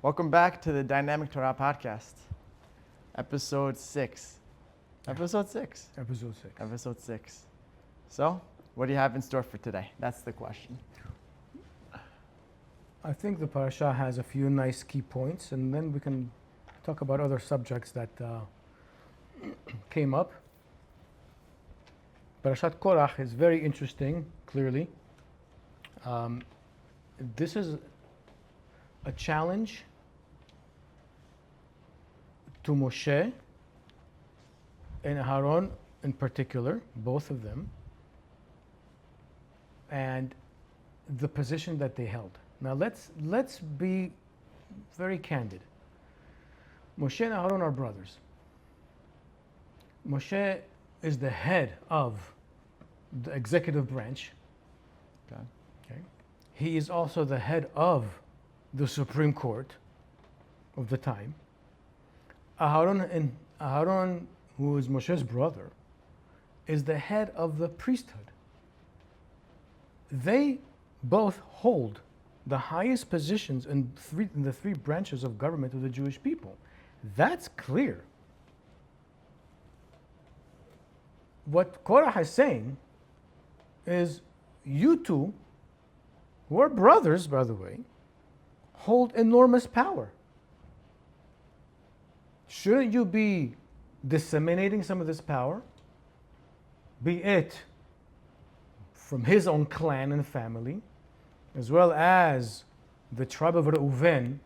Welcome back to the Dynamic Torah Podcast, episode 6. Episode 6. Episode 6. Episode 6. So, what do you have in store for today? That's the question. I think the parasha has a few nice key points, and then we can talk about other subjects that came up. Parashat Korah is very interesting, clearly. This is a challenge to Moshe and Aaron in particular, both of them, and the position that they held. Now let's be very candid. Moshe and Aaron are brothers. Moshe is the head of the executive branch. Okay. He is also the head of the Supreme Court of the time. Aaron, who is Moshe's brother, is the head of the priesthood. They both hold the highest positions in the three branches of government of the Jewish people. That's clear. What Korah is saying is, you two, who are brothers, by the way, hold enormous power. Shouldn't you be disseminating some of this power? Be it from his own clan and family, as well as the tribe of Reuven,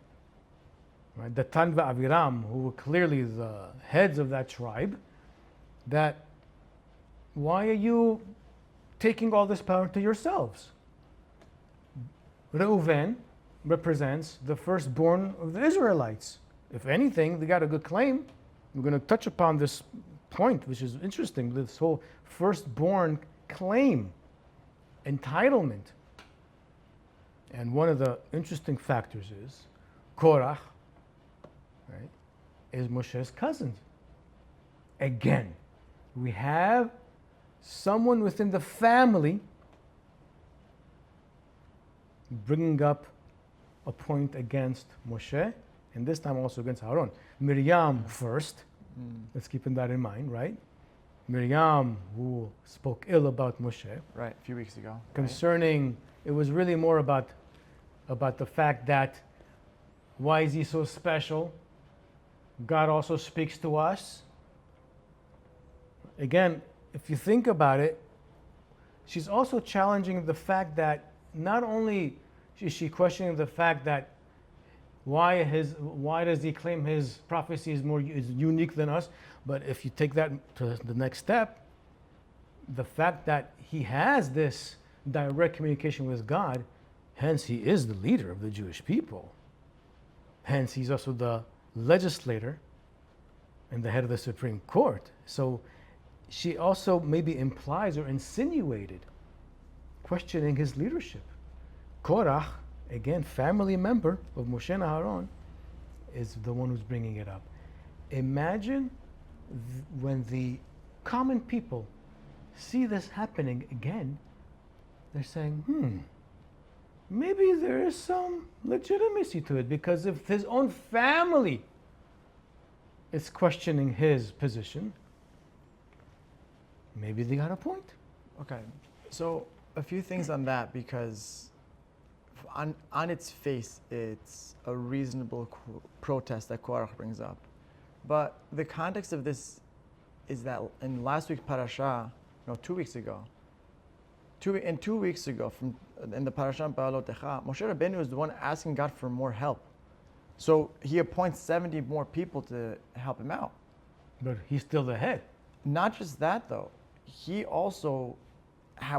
right, Datan Aviram, who were clearly the heads of that tribe, that why are you taking all this power to yourselves? Reuven represents the firstborn of the Israelites. If anything, they got a good claim. We're going to touch upon this point, which is interesting, this whole firstborn claim, entitlement. And one of the interesting factors is Korah, right, is Moshe's cousin. Again, we have someone within the family bringing up a point against Moshe, and this time also against Aaron. Miriam first, let's keep that in mind, right? Miriam, who spoke ill about Moshe. Right, a few weeks ago. Concerning, it was really more about the fact that, why is he so special? God also speaks to us. Again, if you think about it, she's also challenging the fact that not only is she questioning the fact that why does he claim his prophecy is unique than us, but if you take that to the next step, the fact that he has this direct communication with God, hence he is the leader of the Jewish people. Hence he's also the legislator and the head of the Supreme Court. So she also maybe implies or insinuated questioning his leadership. Korah, again, family member of Moshe and Aaron, is the one who's bringing it up. Imagine when the common people see this happening again, they're saying, maybe there is some legitimacy to it, because if his own family is questioning his position, maybe they got a point. Okay, so a few things on that, because on its face, it's a reasonable protest that Korah brings up. But the context of this is that in last week's parasha, 2 weeks ago, in the parasha Ba'alotecha, Moshe Rabbeinu is the one asking God for more help. So he appoints 70 more people to help him out. But he's still the head. Not just that, though. He also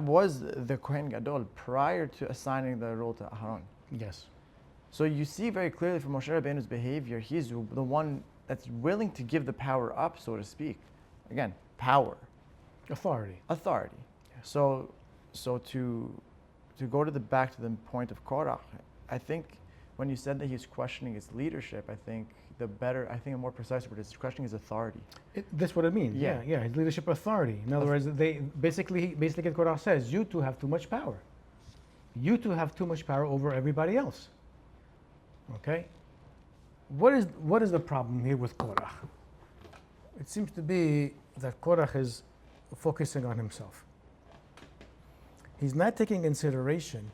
was the Kohen Gadol prior to assigning the role to Aaron. Yes. So you see very clearly from Moshe Rabbeinu's behavior, he's the one that's willing to give the power up, so to speak. Again, power. Authority. Yeah. So to go back to the point of Korah, I think when you said that he's questioning his leadership, I think a more precise word is questioning his authority. That's what it means. Yeah, his leadership authority. In other words, they basically Korah says, you two have too much power. You two have too much power over everybody else. Okay? what is the problem here with Korah? It seems to be that Korah is focusing on himself. He's not taking in consideration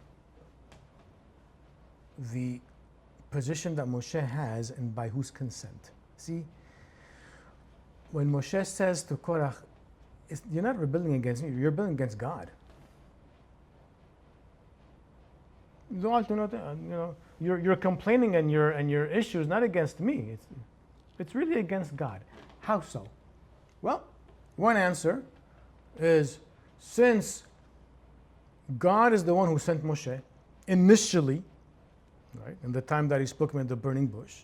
the position that Moshe has and by whose consent. See, when Moshe says to Korah, you're not rebelling against me, you're rebelling against God. You're complaining and your issue is not against me. It's really against God. How so? Well, one answer is since God is the one who sent Moshe initially, right, in the time that he spoke to him at the burning bush,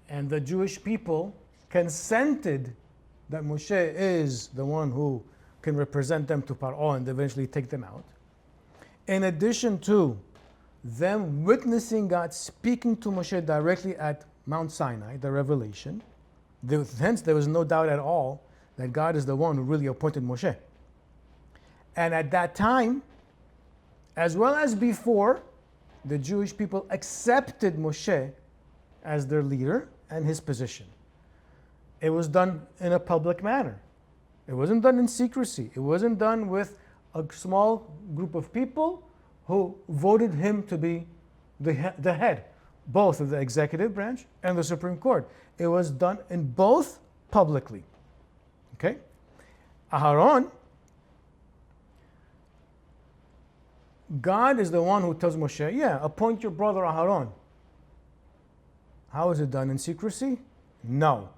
and the Jewish people consented that Moshe is the one who can represent them to Paro and eventually take them out. In addition to them witnessing God speaking to Moshe directly at Mount Sinai, the revelation, hence there was no doubt at all that God is the one who really appointed Moshe. And at that time, as well as before, the Jewish people accepted Moshe as their leader and his position. It was done in a public manner. It wasn't done in secrecy. It wasn't done with a small group of people who voted him to be the head, both of the executive branch and the Supreme Court. It was done in both publicly. Okay? Aharon, God is the one who tells Moshe, yeah, appoint your brother Aharon. How is it done in secrecy? No.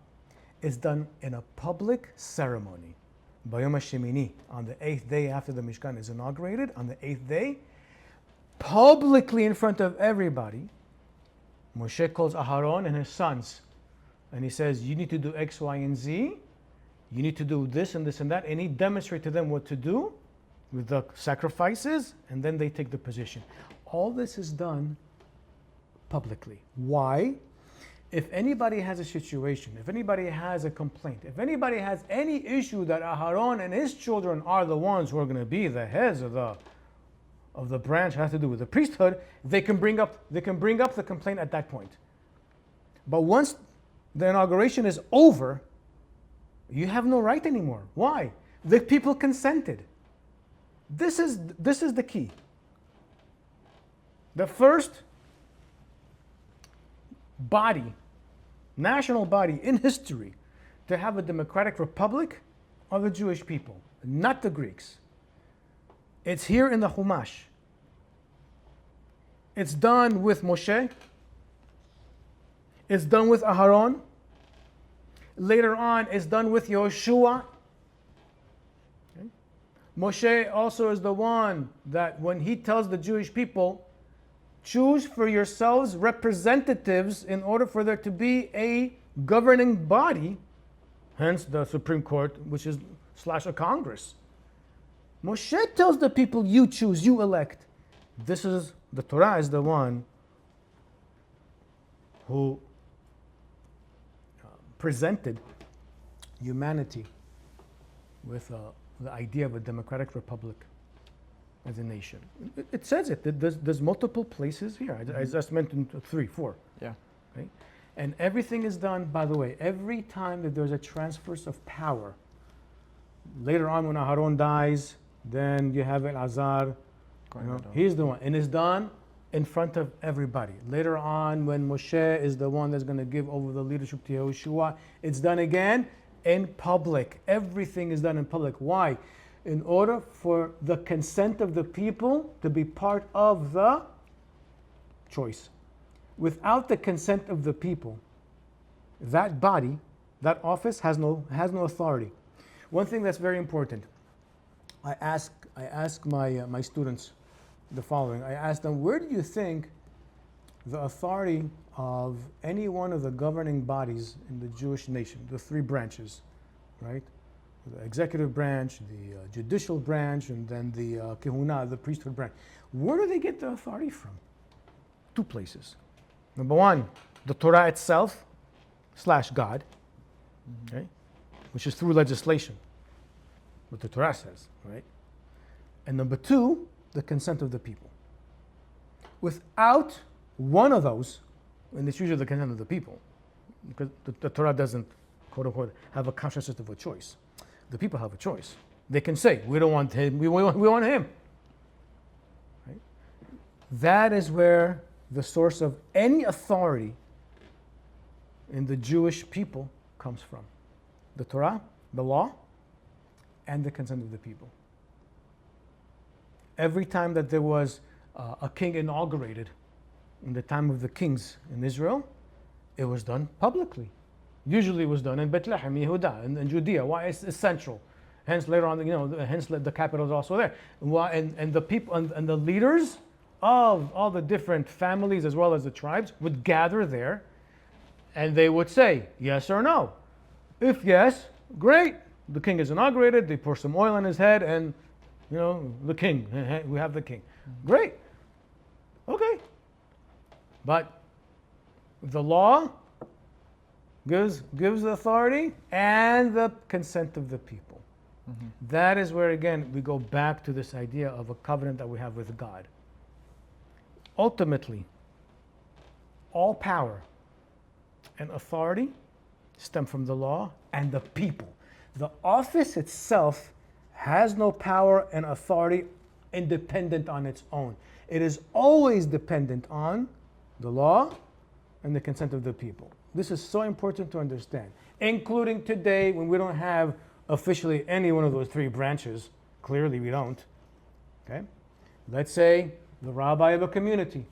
It's done in a public ceremony. Bayom HaShemini, on the 8th day after the Mishkan is inaugurated, on the 8th day, publicly in front of everybody, Moshe calls Aharon and his sons. And he says, you need to do X, Y, and Z. You need to do this and this and that. And he demonstrates to them what to do with the sacrifices, and then they take the position. All this is done publicly. Why? If anybody has a situation, if anybody has a complaint, if anybody has any issue that Aharon and his children are the ones who are going to be the heads of the branch, has to do with the priesthood, they can bring up the complaint at that point. But once the inauguration is over, you have no right anymore. Why? The people consented. This is the key. The first body, national body in history to have a democratic republic are the Jewish people, not the Greeks. It's here in the Chumash. It's done with Moshe. It's done with Aharon. Later on, it's done with Yoshua. Okay. Moshe also is the one that when he tells the Jewish people, choose for yourselves representatives in order for there to be a governing body, hence the Supreme Court, which is / a Congress. Moshe tells the people, you choose, you elect. The Torah is the one who presented humanity with the idea of a democratic republic as a nation. It says it. There's multiple places here. I just mentioned 3, 4. Yeah. Okay? And everything is done, by the way, every time that there's a transfer of power. Later on when Aharon dies, then you have Elazar. He's the one. And it's done in front of everybody. Later on when Moshe is the one that's going to give over the leadership to Yehoshua, it's done again in public. Everything is done in public. Why? In order for the consent of the people to be part of the choice. Without the consent of the people, that body, that office has no authority. One thing that's very important, I ask my students the following. I ask them, where do you think the authority of any one of the governing bodies in the Jewish nation, the 3 branches, right? The executive branch, the judicial branch, and then the kehuna, the priesthood branch. Where do they get the authority from? 2 places. Number 1, the Torah itself / God, okay, which is through legislation, what the Torah says, right? And number 2, the consent of the people. Without one of those, And it's usually the consent of the people, because the Torah doesn't, quote unquote, have a consciousness of a choice. The people have a choice. They can say, we don't want him, we want him. Right? That is where the source of any authority in the Jewish people comes from. The Torah, the law, and the consent of the people. Every time that there was a king inaugurated in the time of the kings in Israel, it was done publicly. Usually it was done in Bethlehem, Yehuda, in Judea. Why? It's central. Hence later on, hence the capital is also there. Why? And the people and the leaders of all the different families as well as the tribes would gather there, and they would say yes or no. If yes, great. The king is inaugurated. They pour some oil on his head, and the king. We have the king. Great. Okay. But the law gives the authority and the consent of the people. Mm-hmm. That is where, again, we go back to this idea of a covenant that we have with God. Ultimately, all power and authority stem from the law and the people. The office itself has no power and authority independent on its own. It is always dependent on the law and the consent of the people. This is so important to understand, including today when we don't have officially any one of those three branches. Clearly we don't. Okay? Let's say the rabbi of a community.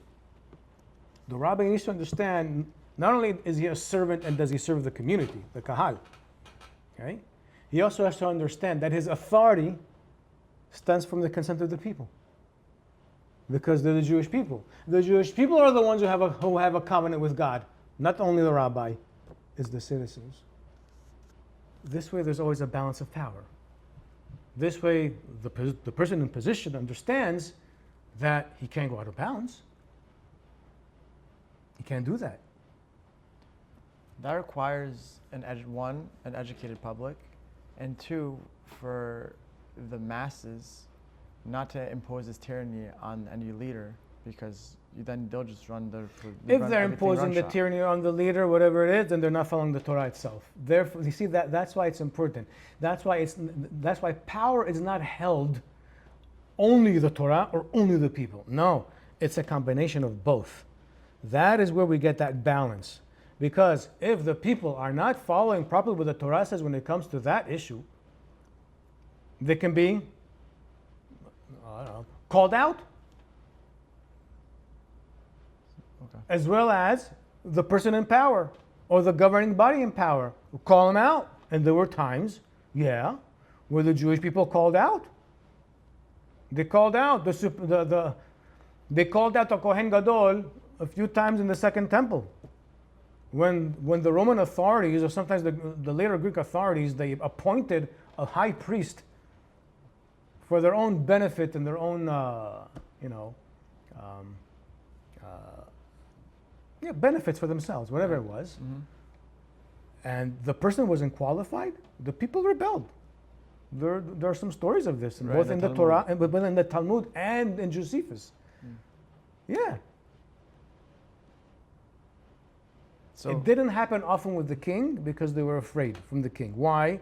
The rabbi needs to understand, not only is he a servant and does he serve the community, the kahal, okay? He also has to understand that his authority stems from the consent of the people, because they're the Jewish people. The Jewish people are the ones who have a covenant with God. Not only the rabbi, is the citizens. This way there's always a balance of power. This way the person in position understands that he can't go out of bounds. He can't do that. That requires an educated public, and two, for the masses not to impose this tyranny on any leader, because then they'll just run if they're imposing the tyranny on the leader, whatever it is, then they're not following the Torah itself. Therefore, you see that's why it's important. That's why power is not held only the Torah or only the people. No, it's a combination of both. That is where we get that balance. Because if the people are not following properly what the Torah says when it comes to that issue, they can be called out. Okay. As well as the person in power or the governing body in power will call them out. And there were times, where the Jewish people called out. They called out they called out the Kohen Gadol a few times in the Second Temple. When the Roman authorities, or sometimes the later Greek authorities, they appointed a high priest for their own benefit and their own, benefits for themselves, whatever it was. Mm-hmm. And the person wasn't qualified, the people rebelled. There are some stories of this, both in the Torah, and in the Talmud and in Josephus. Yeah. So it didn't happen often with the king because they were afraid from the king. Why?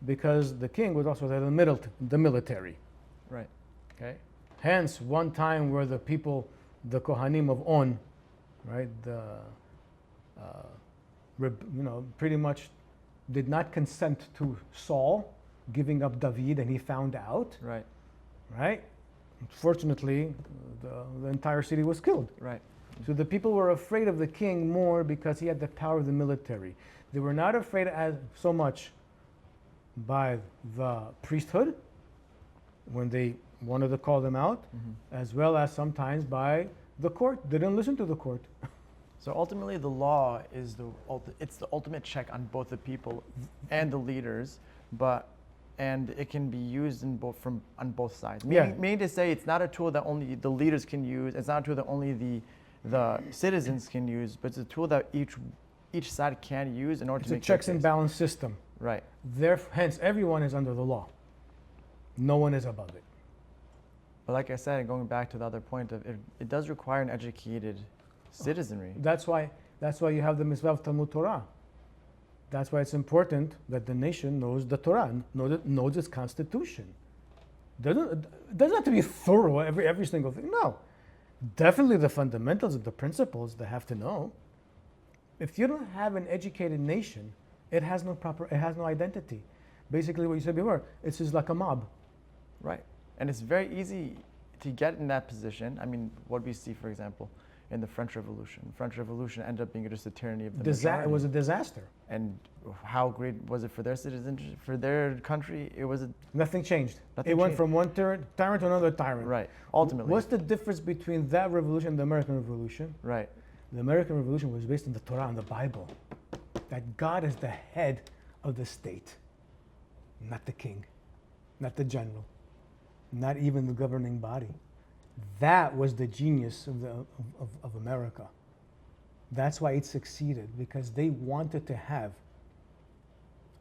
Because the king was also the military. Right. Okay. Hence, one time where the people, the Kohanim of On, right, pretty much did not consent to Saul giving up David, and he found out. Right. Right. Fortunately, the entire city was killed. Right. So the people were afraid of the king more because he had the power of the military. They were not afraid so much by the priesthood when they wanted to call them out, as well as sometimes by the court. They didn't listen to the court. So ultimately, the law is it's the ultimate check on both the people and the leaders, and it can be used on both sides. Meaning to say, it's not a tool that only the leaders can use. It's not a tool that only the citizens can use, but it's a tool that each side can use in order to make It's a checks and balance system. Right. Hence, everyone is under the law. No one is above it. But like I said, going back to the other point of it does require an educated citizenry. That's why That's why you have the mitzvah of Talmud Torah. That's why it's important that the nation knows the Torah, knows its constitution. It doesn't have to be thorough every single thing. No, definitely the fundamentals of the principles they have to know. If you don't have an educated nation, it has no identity. Basically, what you said before, it's just like a mob. Right. And it's very easy to get in that position. I mean, what we see, for example, in the French Revolution. The French Revolution ended up being just a tyranny of the majority. It was a disaster. And how great was it for their citizens, for their country? Nothing changed. Nothing it went changed. from one tyrant to another tyrant. Right. Ultimately. What's the difference between that revolution and the American Revolution? Right. The American Revolution was based on the Torah and the Bible. That God is the head of the state, not the king, not the general, not even the governing body. That was the genius of America. That's why it succeeded, because they wanted to have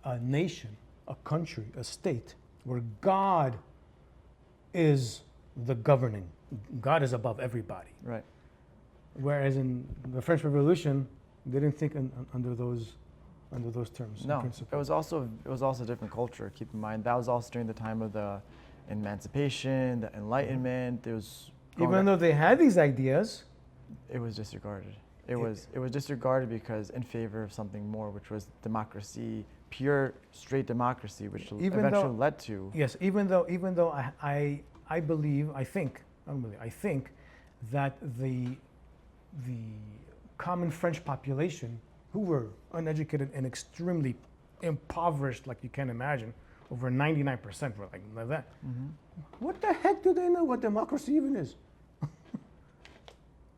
a nation, a country, a state where God is the governing. God is above everybody. Right. Whereas in the French Revolution, they didn't think under those terms. No, it was also a different culture. Keep in mind that was also during the time of the Emancipation, the Enlightenment. Even though they had these ideas, it was disregarded. It was disregarded because in favor of something more, which was democracy, pure, straight democracy, which eventually led to. Yes, even though I think that the common French population, who were uneducated and extremely impoverished, like you can imagine, over 99% were like that. Mm-hmm. What the heck do they know what democracy even is?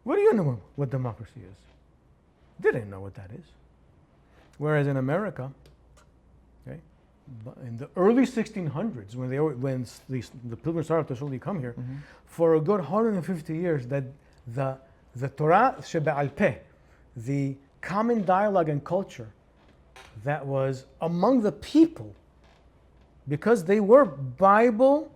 What do you know what democracy is? They didn't know what that is. Whereas in America, okay, in the early 1600s, when the pilgrims started to slowly come here, Mm-hmm. for a good 150 years, that the Torah Shebe'al Peh, the common dialogue and culture that was among the people, because they were Bible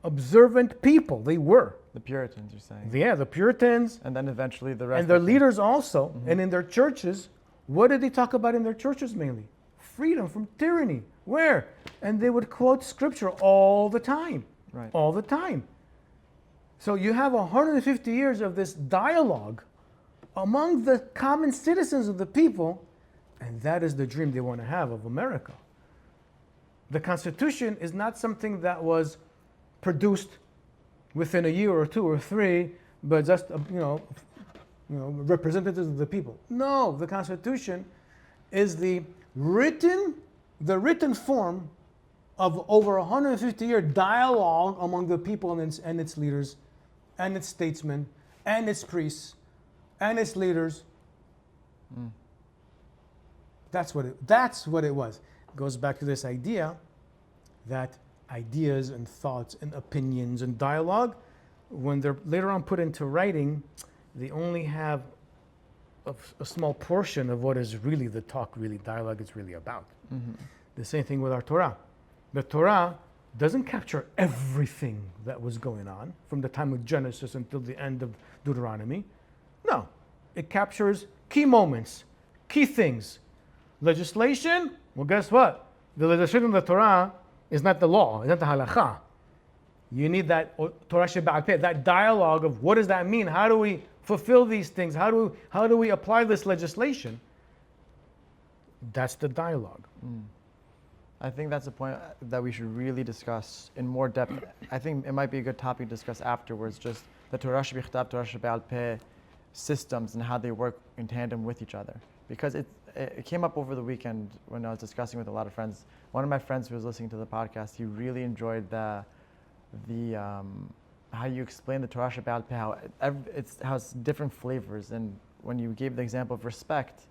observant people. They were. The Puritans, you're saying. Yeah, the Puritans. And then eventually the rest. And their leaders also. Mm-hmm. And in their churches, what did they talk about in their churches mainly? Freedom from tyranny. Where? And they would quote scripture all the time. Right. All the time. So you have 150 years of this dialogue among the common citizens of the people, and that is the dream they want to have of America. The Constitution is not something that was produced within a year or two or three, but just representatives of the people. No, the Constitution is the written form of over 150-year dialogue among the people and its leaders, and its statesmen, and its priests, and its leaders. Mm. That's what it was. It goes back to this idea that ideas and thoughts and opinions and dialogue, when they're later on put into writing, they only have a small portion of what is really the dialogue is really about. Mm-hmm. The same thing with our Torah. The Torah doesn't capture everything that was going on from the time of Genesis until the end of Deuteronomy. No, it captures key moments, key things. Legislation, well, guess what? The legislation of the Torah is not the law, it's not the halakha. You need that Torah Shebe'al Peh, that dialogue of what does that mean? How do we fulfill these things? How do we apply this legislation? That's the dialogue. Mm. I think that's a point that we should really discuss in more depth. I think it might be a good topic to discuss afterwards, just the Torah Shebichtav, Torah Shebe'al Peh systems and how they work in tandem with each other. Because it came up over the weekend when I was discussing with a lot of friends. One of my friends who was listening to the podcast, he really enjoyed the how you explain the Torah Shebe'al Peh, how it has different flavors. And when you gave the example of respect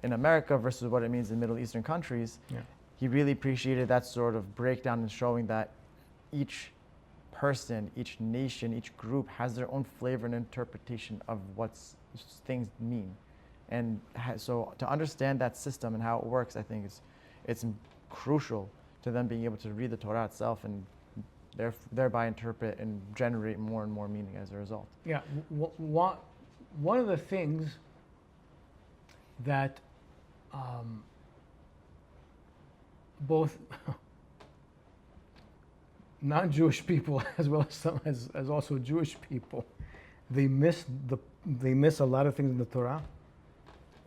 in America versus what it means in Middle Eastern countries, Yeah. he really appreciated that sort of breakdown and showing that each person, each nation, each group has their own flavor and interpretation of what things mean. And so to understand that system and how it works, I think it's crucial to them being able to read the Torah itself and thereby interpret and generate more and more meaning as a result. Yeah, one of the things that both non-Jewish people as well as some as also Jewish people, they miss a lot of things in the Torah.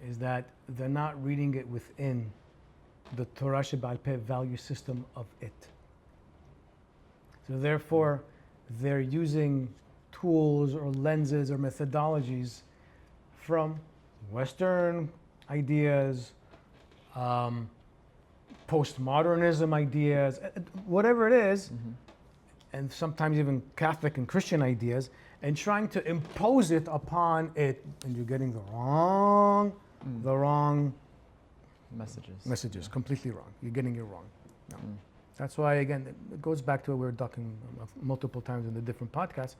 Is that they're not reading it within the Torah Shebaal Peh value system of it. So therefore, they're using tools or lenses or methodologies from Western ideas, postmodernism ideas, whatever it is, and sometimes even Catholic and Christian ideas, and trying to impose it upon it, and you're getting the wrong messages, completely wrong. You're getting it wrong. No. That's why, again, it goes back to what we were talking multiple times in the different podcasts.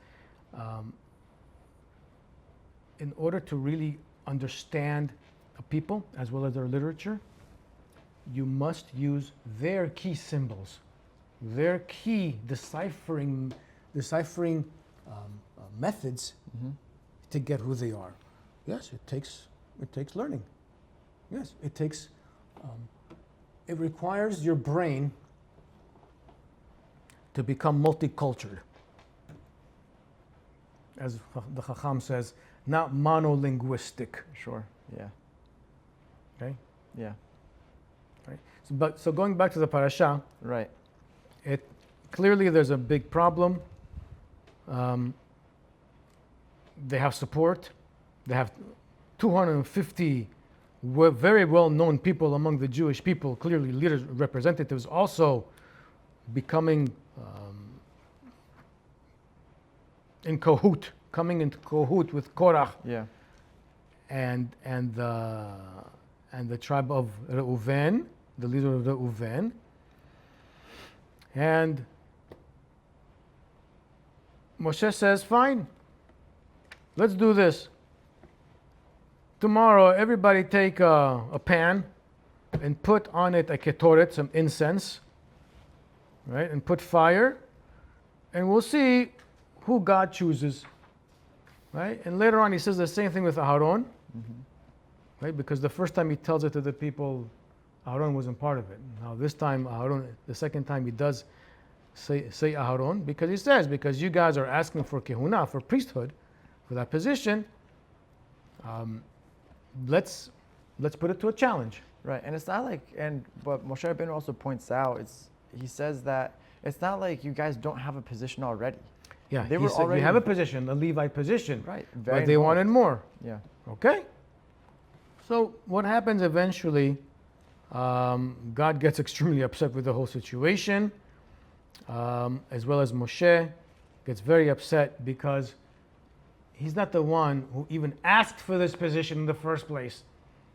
In order to really understand a people as well as their literature, you must use their key symbols, their key deciphering methods to get who they are. Yes, it takes learning. Yes, it takes. It requires your brain to become multicultural, as the Chacham says, not monolinguistic. Sure. Yeah. Okay. Yeah. Right. So going back to the parasha, Right. it clearly there's a big problem. They have support. They have 250 very well-known people among the Jewish people, clearly leaders, representatives, also becoming coming into cahoot with Korah Yeah. and the tribe of Reuven, the leader of Reuven, and Moshe says, "Fine, let's do this. Tomorrow, everybody take a pan and put on it a ketoret, some incense, right? And put fire, and we'll see who God chooses, right?" And later on, he says the same thing with Aharon, right? Because the first time he tells it to the people, Aharon wasn't part of it. Now this time, Aharon, the second time he does say Aharon, because he says, because you guys are asking for kehuna, for priesthood, for that position, let's put it to a challenge. Right, and it's not like, and what Moshe Rabbeinu also points out, he says that it's not like you guys don't have a position already. Yeah, They were said, already- we have a position, a Levite position, Right, but very they wanted more. Yeah. Okay. So what happens eventually? God gets extremely upset with the whole situation, as well as Moshe gets very upset because he's not the one who even asked for this position in the first place.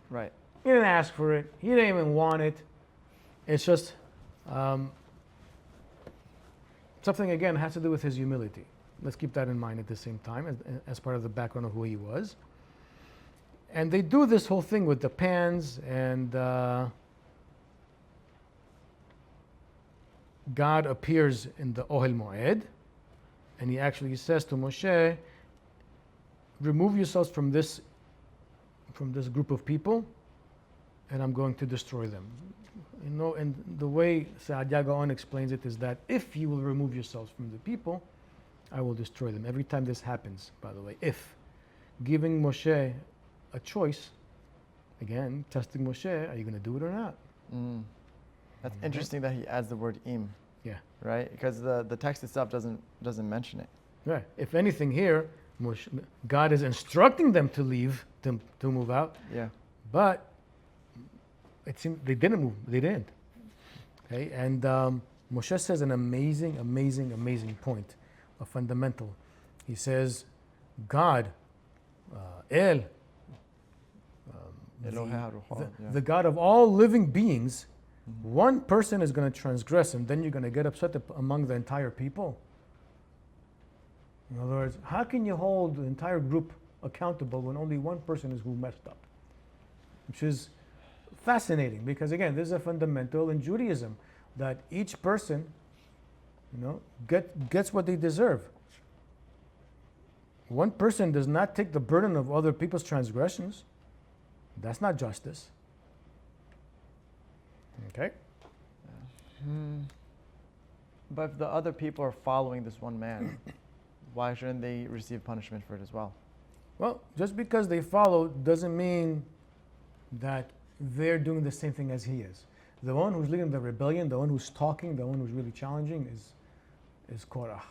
Right. He didn't ask for it. He didn't even want it. It's just something, again, has to do with his humility. Let's keep that in mind at the same time as part of the background of who he was. And they do this whole thing with the pans, and God appears in the Ohel Moed, and he actually says to Moshe, remove yourselves from this group of people, and I'm going to destroy them. You know, and the way Saadia Gaon explains it is that if you will remove yourselves from the people, I will destroy them. Every time this happens, by the way, if giving Moshe a choice, again, testing Moshe, are you going to do it or not? That's interesting that he adds the word im. Yeah. Right? Because the text itself doesn't mention it. Right. If anything here, God is instructing them to leave, to move out. Yeah. But it seemed they didn't move. They didn't. Okay. And Moshe says an amazing point, a fundamental. He says, God, El, the God of all living beings, one person is going to transgress, and then you're going to get upset among the entire people. In other words, how can you hold the entire group accountable when only one person is who messed up? Which is fascinating, because again, this is a fundamental in Judaism, that each person, gets what they deserve. One person does not take the burden of other people's transgressions. That's not justice. Okay? But if the other people are following this one man, why shouldn't they receive punishment for it as well? Well, just because they follow doesn't mean that they're doing the same thing as he is. The one who's leading the rebellion, the one who's talking, the one who's really challenging is Korah.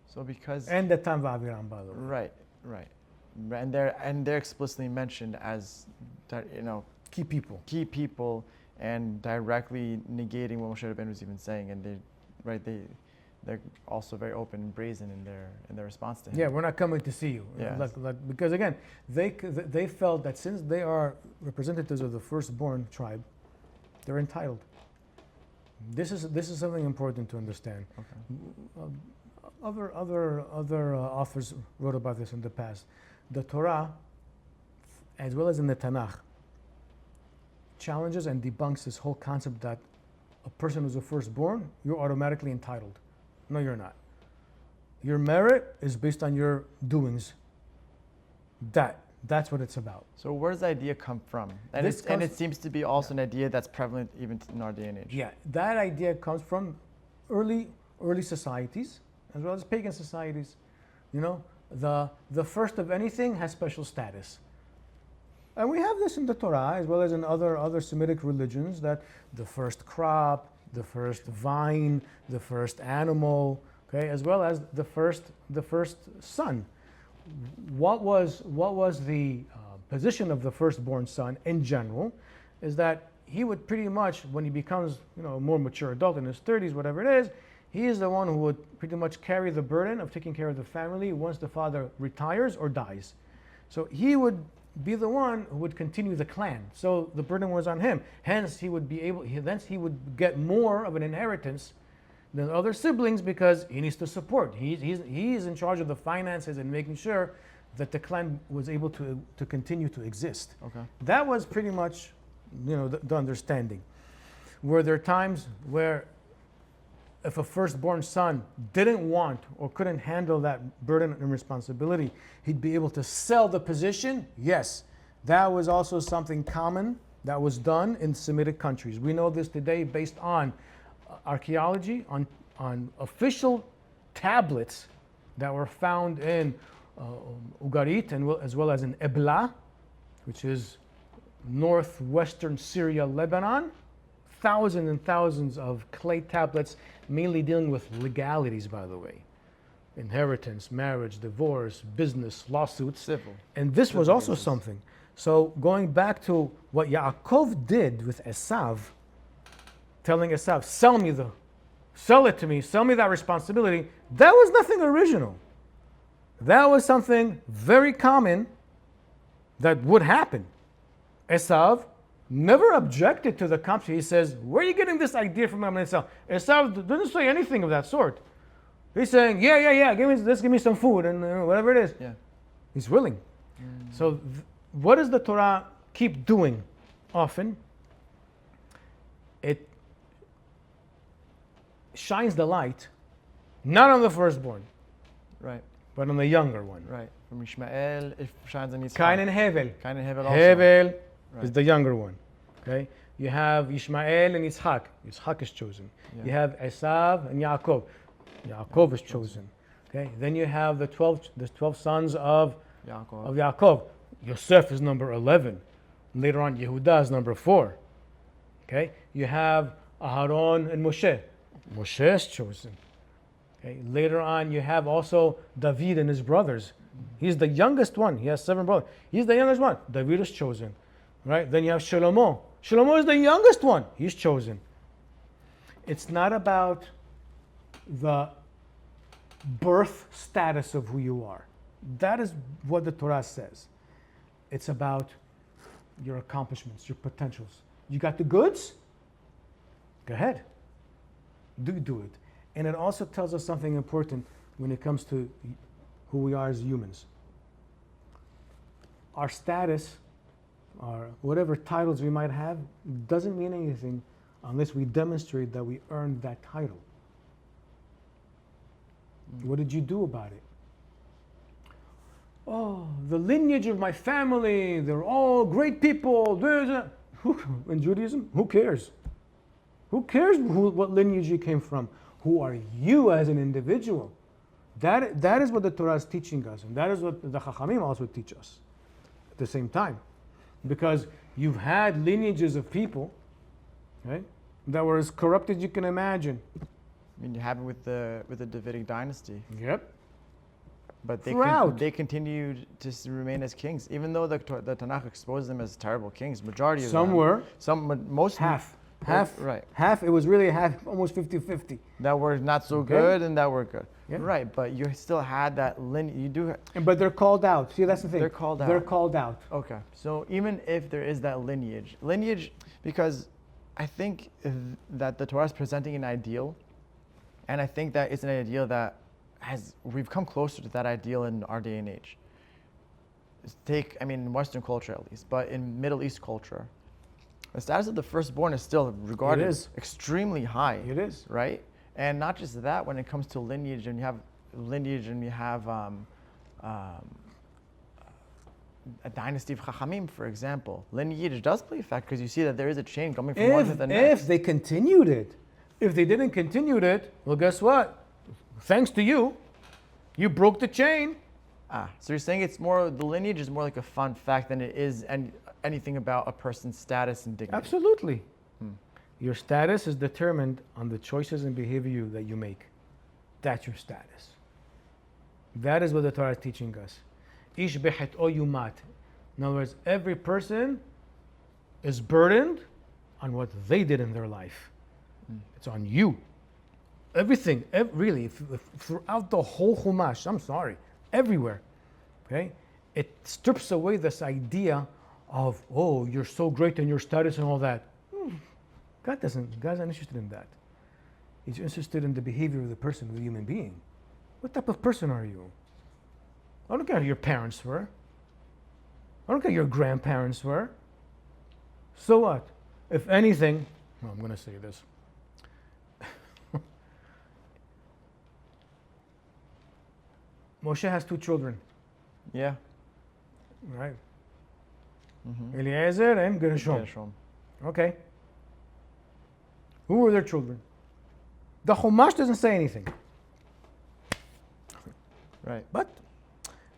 So because And the Tam Va'aviram, by the way. right, and they're explicitly mentioned as Key people. and directly negating what Moshe Rabbeinu was even saying, and they're also very open and brazen in their response to him. Yeah, we're not coming to see you. Yes. Because again, they felt that since they are representatives of the firstborn tribe, they're entitled. This is something important to understand. Okay. Other authors wrote about this in the past. The Torah, as well as in the Tanakh, challenges and debunks this whole concept that a person who's a firstborn, you're automatically entitled. No, you're not. Your merit is based on your doings. That's what it's about. So where does the idea come from? And it seems to be also an idea that's prevalent even in our day and age. Yeah, that idea comes from early societies, as well as pagan societies. The first of anything has special status. And we have this in the Torah, as well as in other Semitic religions, that the first crop, the first vine, the first animal, okay, as well as the first son. What was the position of the firstborn son in general? Is that he would pretty much, when he becomes a more mature adult in his 30s, whatever it is, he is the one who would pretty much carry the burden of taking care of the family once the father retires or dies. So he would be the one who would continue the clan. So the burden was on him. Hence, he would get more of an inheritance than other siblings because he needs to support. He's in charge of the finances and making sure that the clan was able to continue to exist. Okay. That was pretty much, the understanding. Were there times where if a firstborn son didn't want or couldn't handle that burden and responsibility, he'd be able to sell the position? Yes. That was also something common that was done in Semitic countries. We know this today based on archaeology, on official tablets that were found in Ugarit and as well as in Ebla, which is northwestern Syria, Lebanon. Thousands and thousands of clay tablets, mainly dealing with legalities, by the way. Inheritance, marriage, divorce, business, lawsuits. Civil. And this was also cases. something. So going back to what Yaakov did with Esav, telling Esav, sell it to me, sell me that responsibility, that was nothing original. That was something very common that would happen. Esav never objected to the company. He says, where are you getting this idea from? I'm going to sell. Esav didn't say anything of that sort. He's saying, yeah, give me some food and whatever it is. Yeah. He's willing. So what does the Torah keep doing often? It shines the light, not on the firstborn, Right. but on the younger one. Right. From Ishmael, it shines on Yitzchak. Cain and Hevel. Cain and Hevel also. Hevel Right. is the younger one. Okay, you have Ishmael and Yitzhak. Yitzhak is chosen. Yeah. You have Esav and Yaakov. Yaakov is chosen. Okay, then you have the 12 sons of Yaakov. Yaakov. Yosef is number 11. Later on, Yehuda is number 4. Okay, you have Aharon and Moshe. Moshe is chosen. Okay, later on, you have also David and his brothers. He's the youngest one. He has 7 brothers. He's the youngest one. David is chosen. Right? Then you have Shlomo. Shlomo is the youngest one. He's chosen. It's not about the birth status of who you are. That is what the Torah says. It's about your accomplishments, your potentials. You got the goods? Go ahead. Do it. And it also tells us something important when it comes to who we are as humans. Our status, or whatever titles we might have, doesn't mean anything unless we demonstrate that we earned that title. What did you do about it? oh, the lineage of my family, they're all great people. In Judaism, who cares? Who cares what lineage you came from? Who are you as an individual? That is what the Torah is teaching us, and that is what the Chachamim also teach us at the same time. Because you've had lineages of people, right, that were as corrupt as you can imagine. I mean, you have it with the Davidic dynasty. Yep. But they continued to remain as kings, even though the Tanakh exposed them as terrible kings. Majority of them. Some were. Most. Half. Right. Half. It was really half, almost 50-50. That were not so Okay. good and that were good. Yeah. Right, but you still had that lineage. You do. But they're called out. See, that's the thing. They're called out. They're called out. Okay. So even if there is that lineage, because I think that the Torah is presenting an ideal, and I think that it's an ideal that we've come closer to that ideal in our day and age. In Western culture at least, but in Middle East culture, the status of the firstborn is still regarded extremely high. It is. Right? And not just that, when it comes to lineage, and you have a dynasty of Chachamim, for example. Lineage does play a factor because you see that there is a chain coming from one to the next. If they continued it. If they didn't continue it, well, guess what? Thanks to you, you broke the chain. So you're saying the lineage is more like a fun fact than it is anything about a person's status and dignity. Absolutely. Your status is determined on the choices and behavior that you make. That's your status. That is what the Torah is teaching us. Ish behet o yumat. In other words, every person is burdened on what they did in their life. It's on you. Everything, really, throughout the whole Chumash, I'm sorry, everywhere, okay? It strips away this idea of, oh, you're so great in your status and all that. God's not interested in that. He's interested in the behavior of the person, of the human being. What type of person are you? I don't care who your parents were. I don't care who your grandparents were. So what? If anything, well, I'm going to say this. Moshe has 2 children. Yeah. Right. Eliezer and Gershom. Okay. Who were their children? The Chumash doesn't say anything. Right. But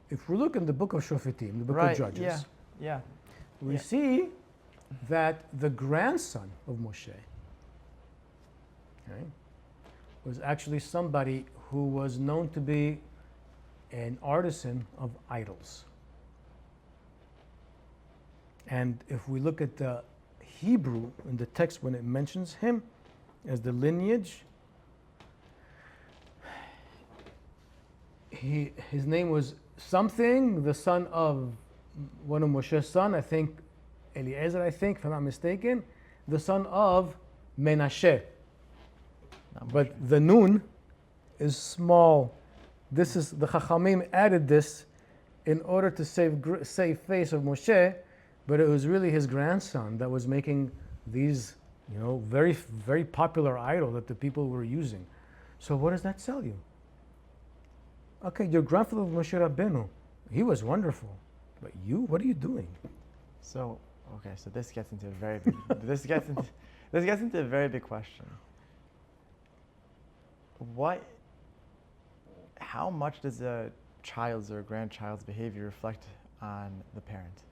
if we look in the book of Shofetim, the book of Judges, we see that the grandson of Moshe, okay, was actually somebody who was known to be an artisan of idols. And if we look at the Hebrew in the text when it mentions him as the lineage, his name was something, the son of one of Moshe's son, I think Eliezer, if I'm not mistaken, the son of Menashe. But the nun is small. This is the Chachamim added this in order to save face of Moshe, but it was really his grandson that was making these, very, very popular idol that the people were using. So what does that tell you? Okay, your grandfather Moshe Rabbeinu, he was wonderful, but you, what are you doing? So this gets into a very big, this gets into a very big question. How much does a child's or a grandchild's behavior reflect on the parent?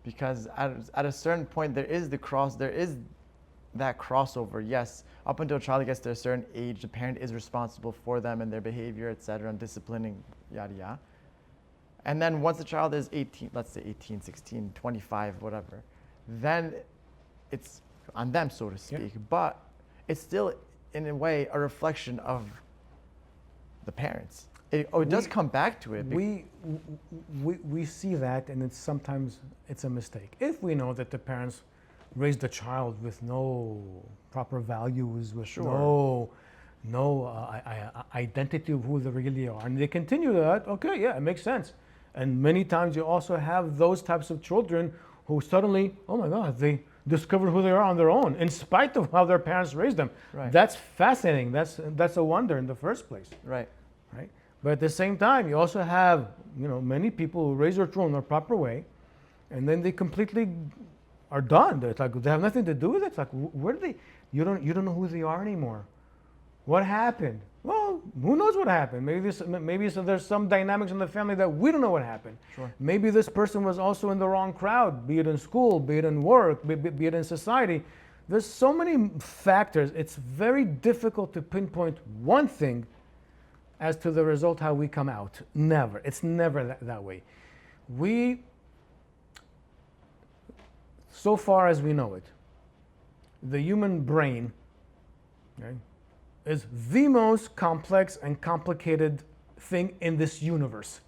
Because at a certain point, there is that crossover. Yes, up until a child gets to a certain age, the parent is responsible for them and their behavior, etc., and disciplining, yada, yada. And then once the child is 18, let's say 18, 16, 25, whatever, then it's on them, so to speak. Yeah. But it's still, in a way, a reflection of the parents. It does come back to it. We see that, and sometimes it's a mistake. If we know that the parents raised the child with no proper values, with no identity of who they really are, and they continue that, okay, yeah, it makes sense. And many times you also have those types of children who suddenly, oh my God, they discover who they are on their own, in spite of how their parents raised them. Right. That's fascinating. That's a wonder in the first place. Right. But at the same time, you also have, many people who raise their children in a proper way, and then they completely are done. It's like they have nothing to do with it. It's like, where do they? You don't know who they are anymore. What happened? Well, who knows what happened? Maybe there's some dynamics in the family that we don't know what happened. Sure. Maybe this person was also in the wrong crowd, be it in school, be it in work, be it in society. There's so many factors. It's very difficult to pinpoint one thing as to the result, how we come out. Never. It's never that way. So far as we know it, the human brain, okay, is the most complex and complicated thing in this universe.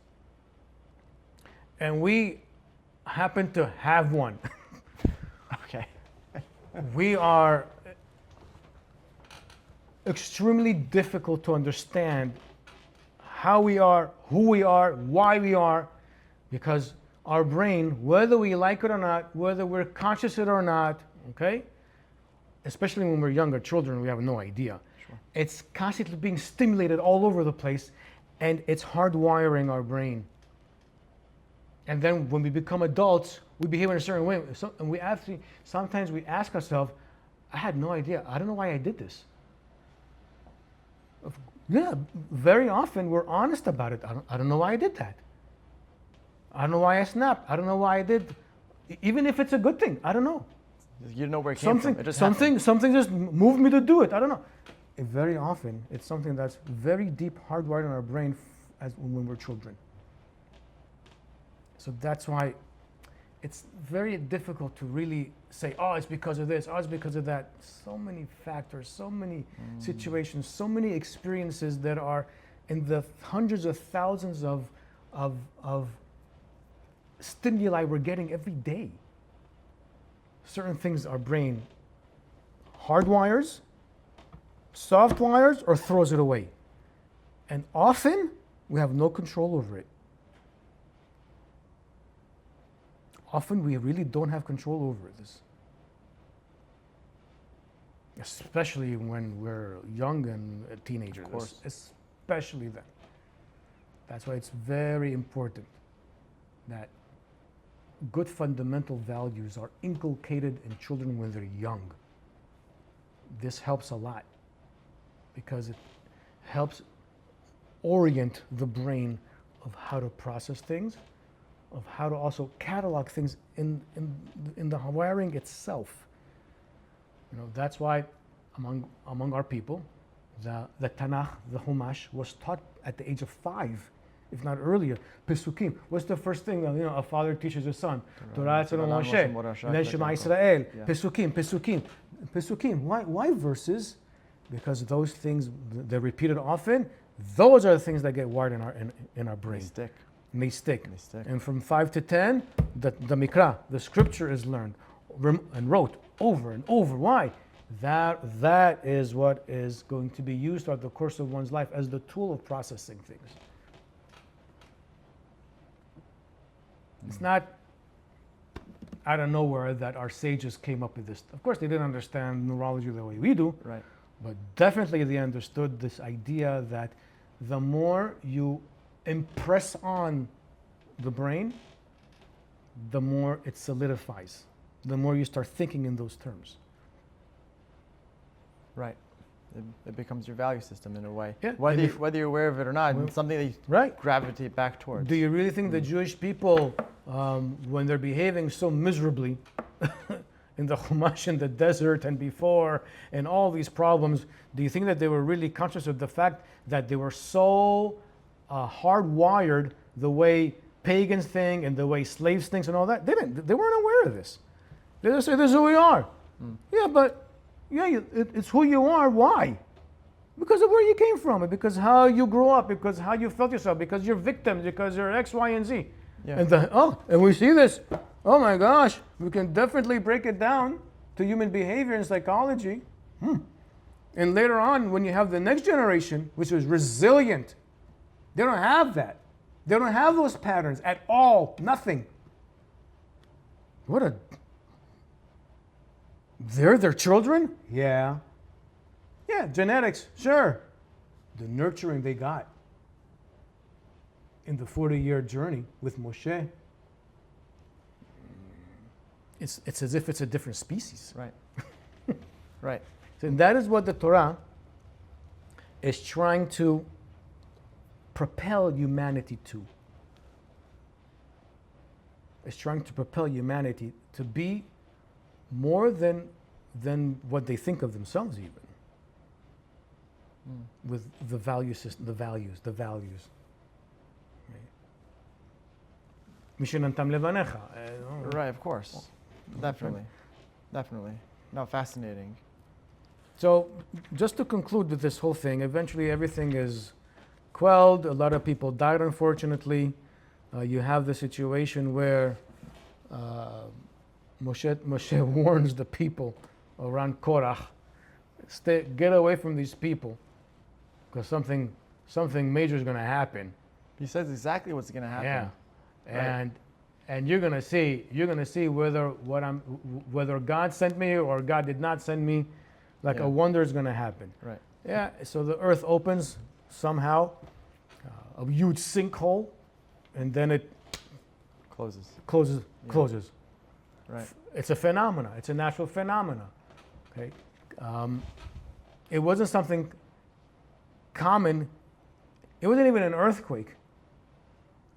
And we happen to have one. Okay. We are extremely difficult to understand how we are, who we are, why we are, because our brain, whether we like it or not, whether we're conscious of it or not, okay, especially when we're younger children, we have no idea. Sure. It's constantly being stimulated all over the place, and it's hardwiring our brain. And then when we become adults, we behave in a certain way. And sometimes we ask ourselves, I had no idea. I don't know why I did this. Yeah, very often we're honest about it. I don't know why I did that. I don't know why I snapped. I don't know why I did. Even if it's a good thing, I don't know. You don't know where it came from. It just something just moved me to do it. I don't know. Very often, it's something that's very deep, hardwired in our brain as when we're children. So that's why it's very difficult to really say, oh, it's because of this, oh, it's because of that. So many factors, so many situations, so many experiences that are in the hundreds of thousands of stimuli we're getting every day. Certain things our brain hardwires, soft wires, or throws it away. And often we have no control over it. Often we really don't have control over this. Especially when we're young and teenagers. Of course. Especially then. That's why it's very important that good fundamental values are inculcated in children when they're young. This helps a lot because it helps orient the brain of how to process things, of how to also catalog things in the wiring itself. That's why among our people, the Tanakh, the Humash, was taught at the age of 5, if not earlier. Pesukim. What's the first thing a father teaches his son? Torah Tzedon Moshe, and then Shema Yisrael. Pesukim. Why verses? Because those things, they're repeated often. Those are the things that get wired in our brain. They stick. And from 5 to 10, the Mikra, the scripture is learned and wrote over and over. Why? That is what is going to be used throughout the course of one's life as the tool of processing things. It's not out of nowhere that our sages came up with this. Of course, they didn't understand neurology the way we do, right? But definitely they understood this idea that the more you impress on the brain, the more it solidifies, the more you start thinking in those terms. Right. It becomes your value system in a way. Yeah. Whether you're aware of it or not, it's something that you gravitate back towards. Do you really think the Jewish people, when they're behaving so miserably in the Chumash, in the desert and before, and all these problems, do you think that they were really conscious of the fact that they were so hardwired the way pagans think and the way slaves think and all that? They weren't aware of this. They just say, this is who we are. Yeah, but it's who you are. Why? Because of where you came from, because how you grew up, because how you felt yourself, because you're victims, because you're X, Y, and Z. Yeah. And we see this. Oh my gosh, we can definitely break it down to human behavior and psychology. And later on, when you have the next generation, which is resilient, they don't have that. They don't have those patterns at all. Nothing. They're their children? Yeah. Yeah, genetics, sure. The nurturing they got. in the 40-year journey with Moshe, it's as if it's a different species. Right. Right. So that is what the Torah is trying to propel humanity to. It's trying to propel humanity to be more than what they think of themselves, even. With the value system, the values. Mishenantam levanecha. Right, of course. Definitely. No, fascinating. So, just to conclude with this whole thing, eventually everything is quelled. A lot of people died, unfortunately. You have the situation where Moshe warns the people around Korah, get away from these people, because something major is going to happen. He says exactly what's going to happen. Yeah, Right. and you're going to see whether God sent me or God did not send me. Like Yeah. a wonder is going to happen. Right. Yeah. So the earth opens somehow, a huge sinkhole, and then it Closes. closes. Right. It's a phenomena. It's a natural phenomena. Okay. It wasn't something common. It wasn't even an earthquake.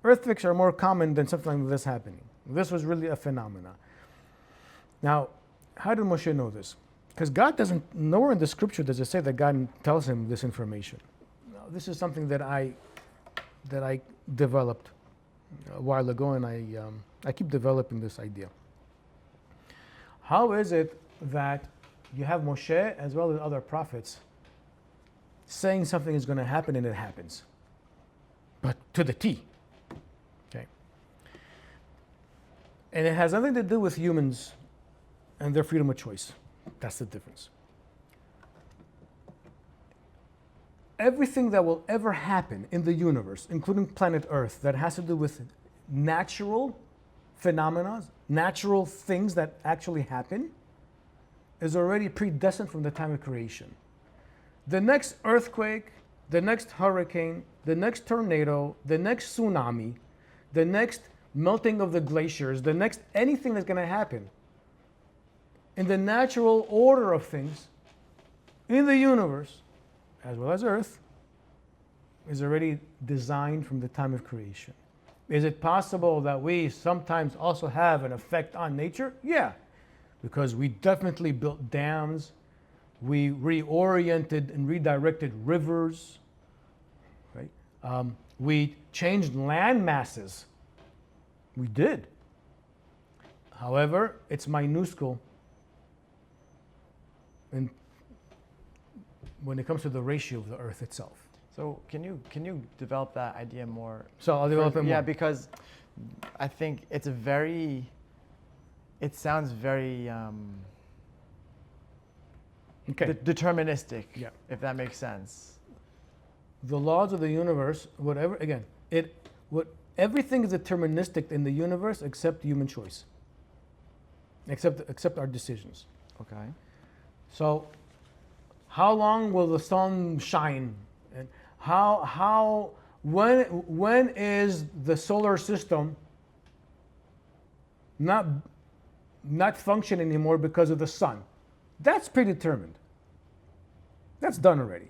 Earthquakes are more common than something like this happening. This was really a phenomena. Now, how did Moshe know this? Because God doesn't, nowhere in the scripture does it say that God tells him this information. No, this is something that I developed a while ago, and I keep developing this idea. How is it that you have Moshe as well as other prophets saying something is going to happen and it happens? But to the T. Okay. And it has nothing to do with humans and their freedom of choice. That's the difference. Everything that will ever happen in the universe, including planet Earth, that has to do with natural phenomena, natural things that actually happen, is already predestined from the time of creation. The next earthquake, the next hurricane, the next tornado, the next tsunami, the next melting of the glaciers, the next anything that's going to happen in the natural order of things in the universe, as well as Earth, is already designed from the time of creation. Is it possible that we sometimes also have an effect on nature? Yeah, because we definitely built dams, we reoriented and redirected rivers, right? We changed land masses. We did. However, it's minuscule. And when it comes to the ratio of the Earth itself. So can you develop that idea more? So I'll develop it more. Yeah, because I think it sounds very Okay. deterministic, Yeah. if that makes sense. The laws of the universe, whatever, again, everything is deterministic in the universe except human choice. Except our decisions. Okay. So, how long will the sun shine? And when is the solar system not functioning anymore because of the sun? That's predetermined. That's done already.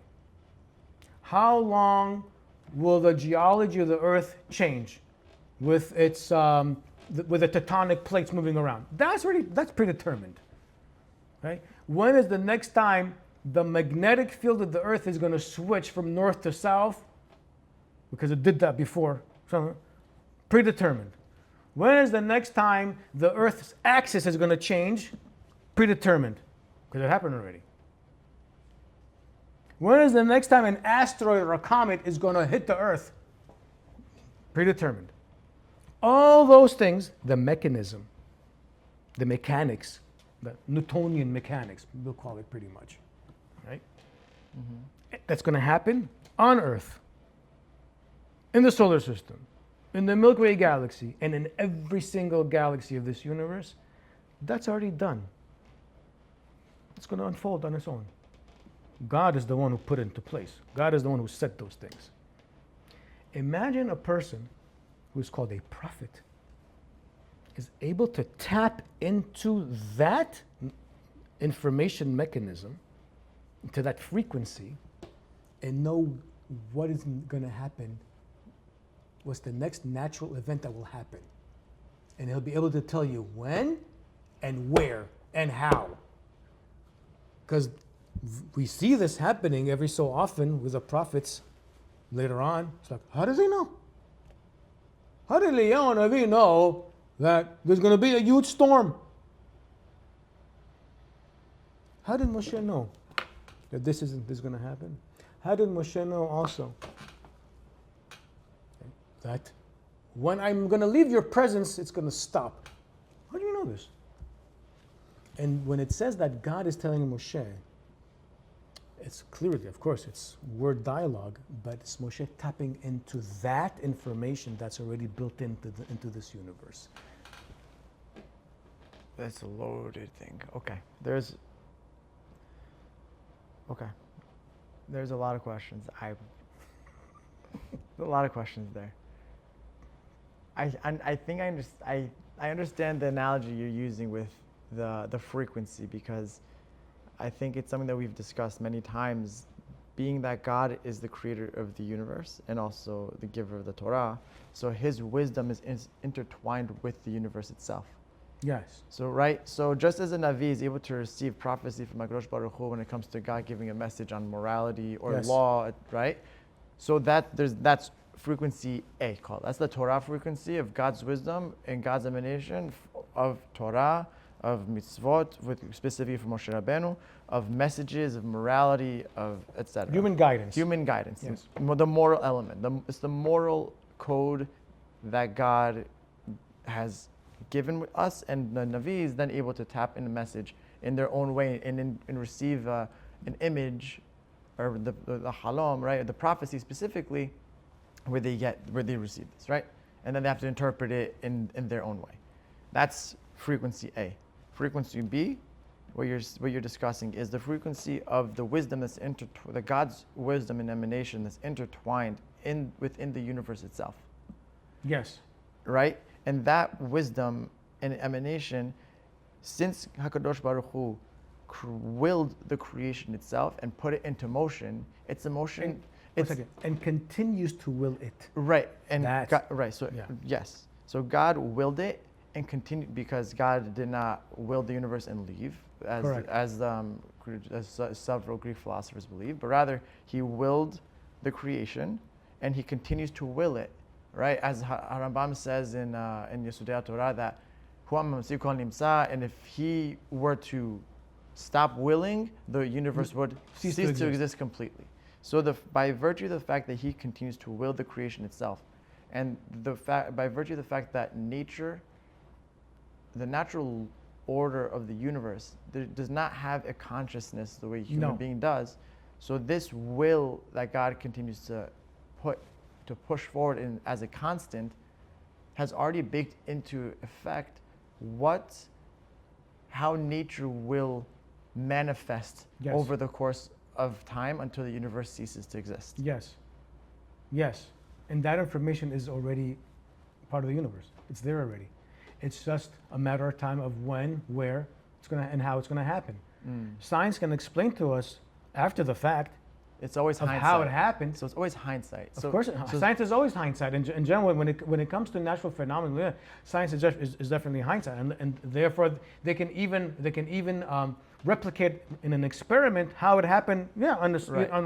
How long will the geology of the Earth change with its with the tectonic plates moving around? That's predetermined. Right? When is the next time the magnetic field of the Earth is going to switch from north to south? Because it did that before. So, predetermined. When is the next time the Earth's axis is going to change? Predetermined. Because it happened already. When is the next time an asteroid or a comet is going to hit the Earth? Predetermined. All those things, the mechanism, the mechanics, the Newtonian mechanics, we'll call it pretty much, right? Mm-hmm. That's going to happen on Earth, in the solar system, in the Milky Way galaxy, and in every single galaxy of this universe. That's already done. It's going to unfold on its own. God is the one who put it into place. God is the one who set those things. Imagine a person who is called a prophet is able to tap into that information mechanism, to that frequency, and know what is going to happen, what's the next natural event that will happen. And he'll be able to tell you when and where and how. Because we see this happening every so often with the prophets later on. It's like, how does he know? How did Eliyahu Navi know that there's going to be a huge storm? How did Moshe know that this is going to happen? How did Moshe know also that when I'm going to leave your presence, it's going to stop? How do you know this? And when it says that God is telling Moshe, it's clearly, of course, it's word dialogue, but it's Moshe tapping into that information that's already built into this universe. That's a loaded thing. Okay. There's a lot of questions. A lot of questions there. I think I understand the analogy you're using with the frequency, because I think it's something that we've discussed many times, being that God is the creator of the universe and also the giver of the Torah, so his wisdom is intertwined with the universe itself. Yes. So just as a Navi is able to receive prophecy from HaKadosh Baruch Hu when it comes to God giving a message on morality or law, right? So that's frequency A called. That's the Torah frequency of God's wisdom and God's emanation of Torah, of mitzvot, specifically from Moshe Rabbeinu, of messages, of morality, of etc. Human guidance. Human guidance. Yes. The moral element. It's the moral code that God has given us, and the Navi is then able to tap in the message in their own way and receive an image, or the halom, right? The prophecy specifically, where they receive this, right? And then they have to interpret it in their own way. That's frequency A. Frequency B, what you're discussing, is the frequency of the wisdom that's the God's wisdom and emanation that's intertwined within the universe itself. Yes. Right? And that wisdom and emanation, since HaKadosh Baruch Hu willed the creation itself and put it into motion, it's a motion. And continues to will it. Right. And right. So yes. So God willed it and continued, because God did not will the universe and leave, as several Greek philosophers believe, but rather he willed the creation and he continues to will it. Right, as Rambam says in Yesodei Torah, that Huam Mamsik Kol Nimsa, and if he were to stop willing, the universe would cease to exist completely. So by virtue of the fact that he continues to will the creation itself, and by virtue of the fact that nature, the natural order of the universe, does not have a consciousness the way a human being does, so this will that God continues to push forward as a constant has already baked into effect how nature will manifest over the course of time until the universe ceases to exist. Yes. And that information is already part of the universe. It's there already. It's just a matter of time of when, where it's going to, and how it's going to happen. Science can explain to us after the fact. It's always hindsight. How it happened. So it's always hindsight. Of course, science is always hindsight. In general, when it comes to natural phenomena, science is definitely hindsight, and therefore they can even replicate in an experiment how it happened. On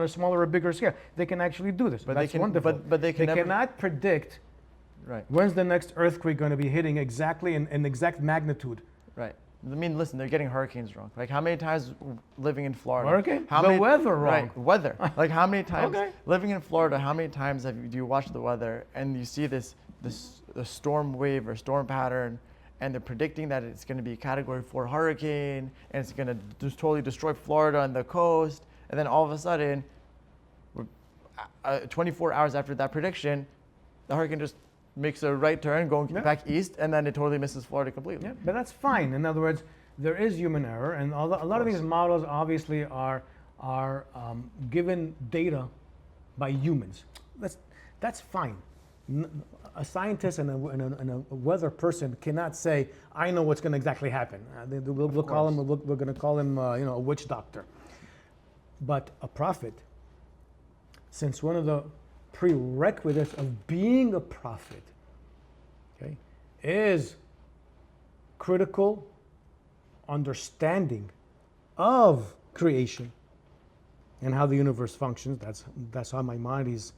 a smaller or bigger scale, they can actually do this. But that's wonderful. But they cannot predict. Right. When's the next earthquake going to be hitting exactly in exact magnitude? Right. I mean, listen, they're getting hurricanes wrong. Like, how many times living in Florida? Hurricane? Weather wrong. Right, weather. Like, how many times living in Florida? How many times do you watch the weather and you see the storm wave or storm pattern, and they're predicting that it's going to be a Category 4 hurricane and it's going to just totally destroy Florida and the coast, and then all of a sudden, 24 hours after that prediction, the hurricane just makes a right turn going back east, and then it totally misses Florida completely. Yeah, but that's fine. In other words, there is human error, and a lot of these models obviously are given data by humans. That's fine. A scientist and a weather person cannot say, "I know what's going to exactly happen." We'll call him. We're going to call him, a witch doctor. But a prophet, since one of the prerequisites of being a prophet, okay, is critical understanding of creation and how the universe functions. That's how Maimonides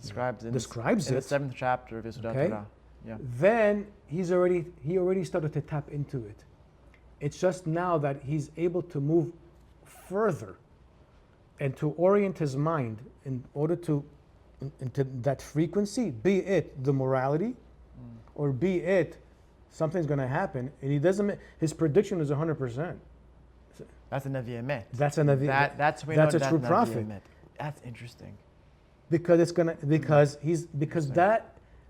describes it. In the 7th chapter of Yesodot Okay. Torah. Yeah. Then he already started to tap into it. It's just now that he's able to move further and to orient his mind in order to into that frequency, be it the morality or be it something's going to happen, and he doesn't. His prediction is 100%. That's a Navi Emet. That's a Navi. That's a true prophet. Emet. That's interesting. Because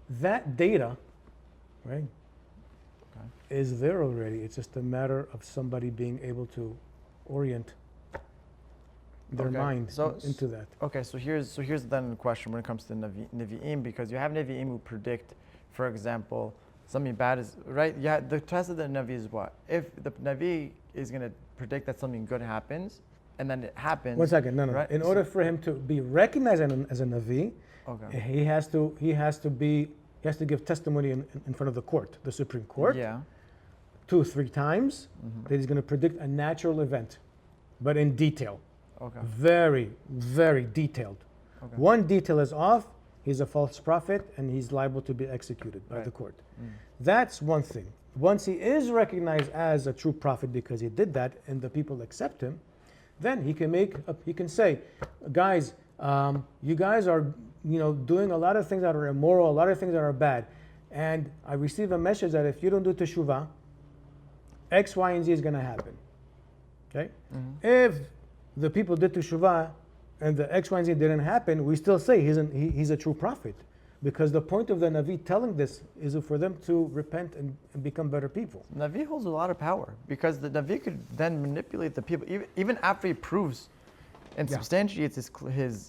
that data, right, is there already. It's just a matter of somebody being able to orient their mind into that. Okay, so here's then the question when it comes to Nevi'im, because you have Nevi'im who predict, for example, something bad is, right? Yeah, the test of the Navi is what? If the Navi is going to predict that something good happens, and then it happens. 1 second, no. Right? In order for him to be recognized as a Navi, he has to give testimony in front of the court, the Supreme Court. Yeah. 2 or 3 times that he's going to predict a natural event, but in detail. Okay. Very, very detailed. Okay. One detail is off, he's a false prophet and he's liable to be executed by the court. That's one thing. Once he is recognized as a true prophet because he did that and the people accept him, then he can say, guys, you guys are doing a lot of things that are immoral, a lot of things that are bad, and I receive a message that if you don't do teshuvah, X, Y, and Z is going to happen. Okay? If the people did teshuvah and the X, Y, and Z didn't happen, we still say he's a true prophet. Because the point of the Navi telling this is for them to repent and become better people. Navi holds a lot of power because the Navi could then manipulate the people, even after he proves and substantiates his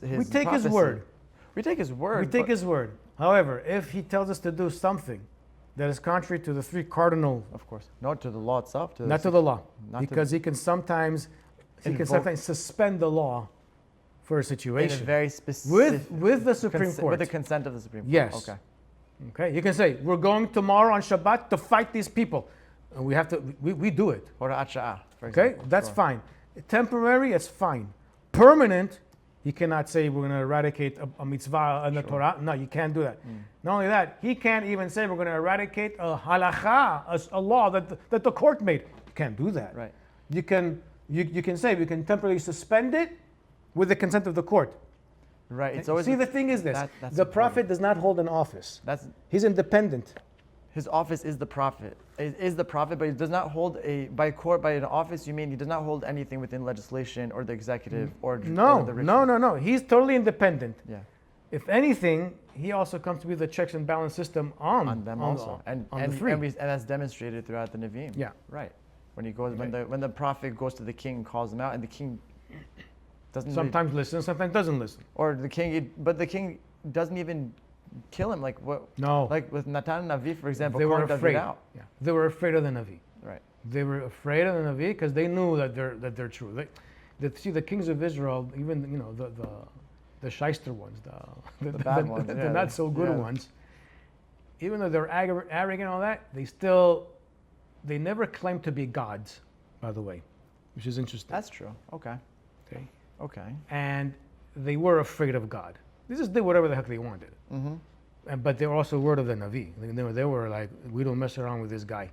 We take prophecy. his word. We take his word. We take his word. However, if he tells us to do something that is contrary to the 3 cardinal, of course, not to the law itself, not to the law, because he can sometimes suspend the law for a situation in a very specific with the Supreme Court, with the consent of the Supreme Court. Yes. Okay. You can say we're going tomorrow on Shabbat to fight these people, and we have to. We do it. Or Asha'ah, for Okay, example. that's fine. Temporary, it's fine. Permanent, you cannot say we're going to eradicate a mitzvah and the Torah. No, you can't do that. Not only that, he can't even say we're going to eradicate a halacha, a law that the court made. You can't do that. Right. You can say we can temporarily suspend it with the consent of the court. Right. It's always the thing is this: that's the prophet does not hold an office. He's independent. His office is the prophet. Is the prophet, but he does not hold by an office. You mean he does not hold anything within legislation or the executive or the No. He's totally independent. Yeah. If anything, he also comes to be the checks and balance system on them also, and the 3. and that's demonstrated throughout the Nevi'im. Yeah. Right. When he goes, when the prophet goes to the king and calls him out, and the king doesn't sometimes listen, sometimes doesn't listen. Or the king, but the king doesn't even kill him. Like what? No. Like with Natan and Navi, for example, they were calling afraid. David out. Yeah. They were afraid of the Navi. Right. They were afraid of the Navi because they knew that they're true. See, the kings of Israel, even the shyster ones, the bad ones, the not so good ones. Even though they're arrogant and all that, they never claimed to be gods. By the way, which is interesting. That's true. Okay. Okay. And they were afraid of God. They just did whatever the heck they wanted. But they were also word of the Navi. They were like, we don't mess around with this guy.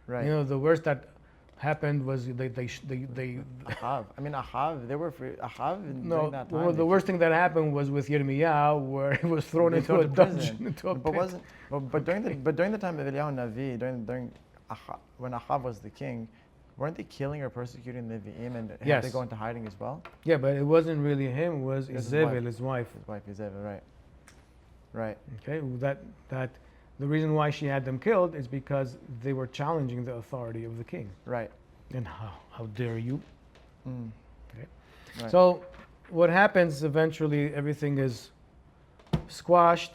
Right. The worst that happened was they Ahav. I mean, Ahav. They were afraid. Ahav. No. During that time, Well, the worst thing that happened was with Yirmiyahu, where he was thrown into a dungeon, into a pit. But during the time of Eliyahu Navi, during when Ahav was the king, weren't they killing or persecuting the Nevi'im and had to go into hiding as well? Yeah, but it wasn't really him. It was Izebel, his wife. His wife, Izebel, right. Right. Okay, that the reason why she had them killed is because they were challenging the authority of the king. Right. And how dare you? Okay. Right. So what happens eventually, everything is squashed.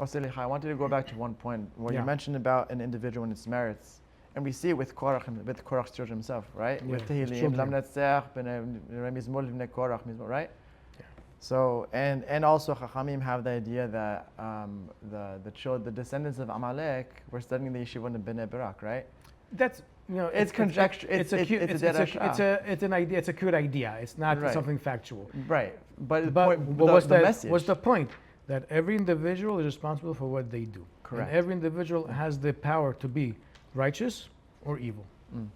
Oh, Seliha, I wanted to go back to one point where Yeah. you mentioned about an individual and its merits. And we see it with Korach, with Korach's children himself, right? Yeah, With his Tehillim, children. Lam Natsach, Mizmor Livnei Korach, right? Yeah. So, and also Chachamim have the idea that the descendants of Amalek were studying the yeshiva in Bnei Barak, right? That's, you know, It's conjecture. It's a cute. It's an idea. It's a cute idea. It's not Right. something factual. Right. But the But point, what's the the message. what's the point? That every individual is responsible for what they do. Correct. And every individual has the power to be righteous or evil. Mm.